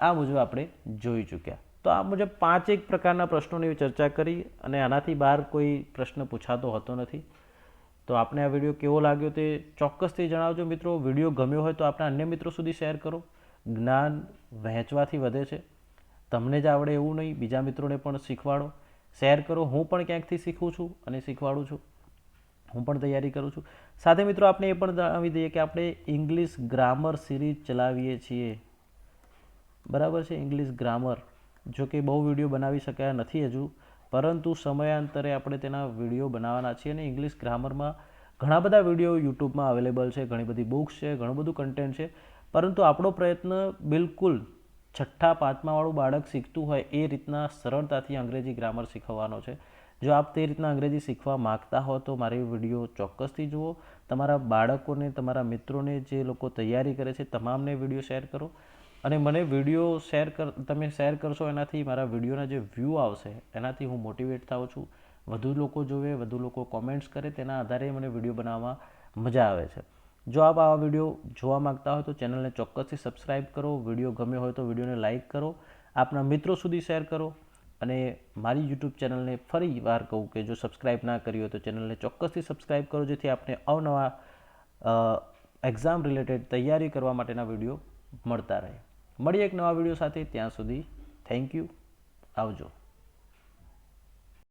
આ મુજબ આપણે જોઈ ચૂક્યા. તો આ મુજબ 5 પ્રકારના પ્રશ્નોની ચર્ચા કરી અને આનાથી બહાર કોઈ પ્રશ્ન પૂછાતો હતો નથી. તો આપને આ વિડીયો કેવો લાગ્યો તે ચોક્કસથી જણાવજો મિત્રો. વિડીયો ગમ્યો હોય તો આપણા અન્ય મિત્રો સુધી શેર કરો. જ્ઞાન વહેંચવાથી વધે છે. તમને જ આવડે એવું નહીં, બીજા મિત્રોને પણ શીખવાડો, શેર કરો. હું પણ ક્યાંકથી શીખું છું અને શીખવાડું છું, હું પણ તૈયારી કરું છું. સાથે મિત્રો આપણે એ પણ જણાવી દઈએ કે આપણે ઇંગ્લિશ ગ્રામર સિરીઝ ચલાવીએ છીએ. બરાબર છે? ઇંગ્લિશ ગ્રામર, જો કે બહુ વિડીયો બનાવી શક્યા નથી હજુ, પરંતુ સમયાંતરે આપણે તેના વિડીયો બનાવવાના છીએ. અને ઇંગ્લિશ ગ્રામરમાં ઘણા બધા વિડીયો યુટ્યુબમાં અવેલેબલ છે, ઘણી બધી બુક્સ છે, ઘણું બધું કન્ટેન્ટ છે. પરંતુ આપણો પ્રયત્ન બિલકુલ 6ઠા 5મા વાળું બાળક શીખતું હોય એ રીતના સરળતાથી અંગ્રેજી ગ્રામર શીખવવાનો છે. જો આપ તે રીતના અંગ્રેજી શીખવા માગતા હો તો મારી વિડીયો ચોક્કસથી જુઓ. તમારા બાળકોને, તમારા મિત્રોને, જે લોકો તૈયારી કરે છે તમામને વિડીયો શેર કરો. અને મને વિડીયો તમે શેર કરશો એનાથી મારા વિડીયોના જે વ્યૂ આવશે એનાથી હું મોટિવેટ થાઉં છું. વધુ લોકો જોવે, વધુ લોકો કોમેન્ટ્સ કરે, તેના આધારે મને વિડીયો બનાવવામાં મજા આવે છે. જો આપ આવા વિડીયો જોવા માગતા હોય તો ચેનલને ચોક્કસથી સબસ્ક્રાઈબ કરો. વિડીયો ગમ્યો હોય તો વિડીયોને લાઇક કરો, આપના મિત્રો સુધી શેર કરો. અને મારી યુટ્યુબ ચેનલને ફરી વાર કહું કે જો સબસ્ક્રાઈબ ના કરી હોય તો ચેનલને ચોક્કસથી સબસ્ક્રાઈબ કરો, જેથી આપને અવનવા એક્ઝામ રિલેટેડ તૈયારી કરવા માટેના વિડીયો મળતા રહે. મળીએ એક નવા વિડીયો સાથે. ત્યાં સુધી થેન્ક યુ. આવજો.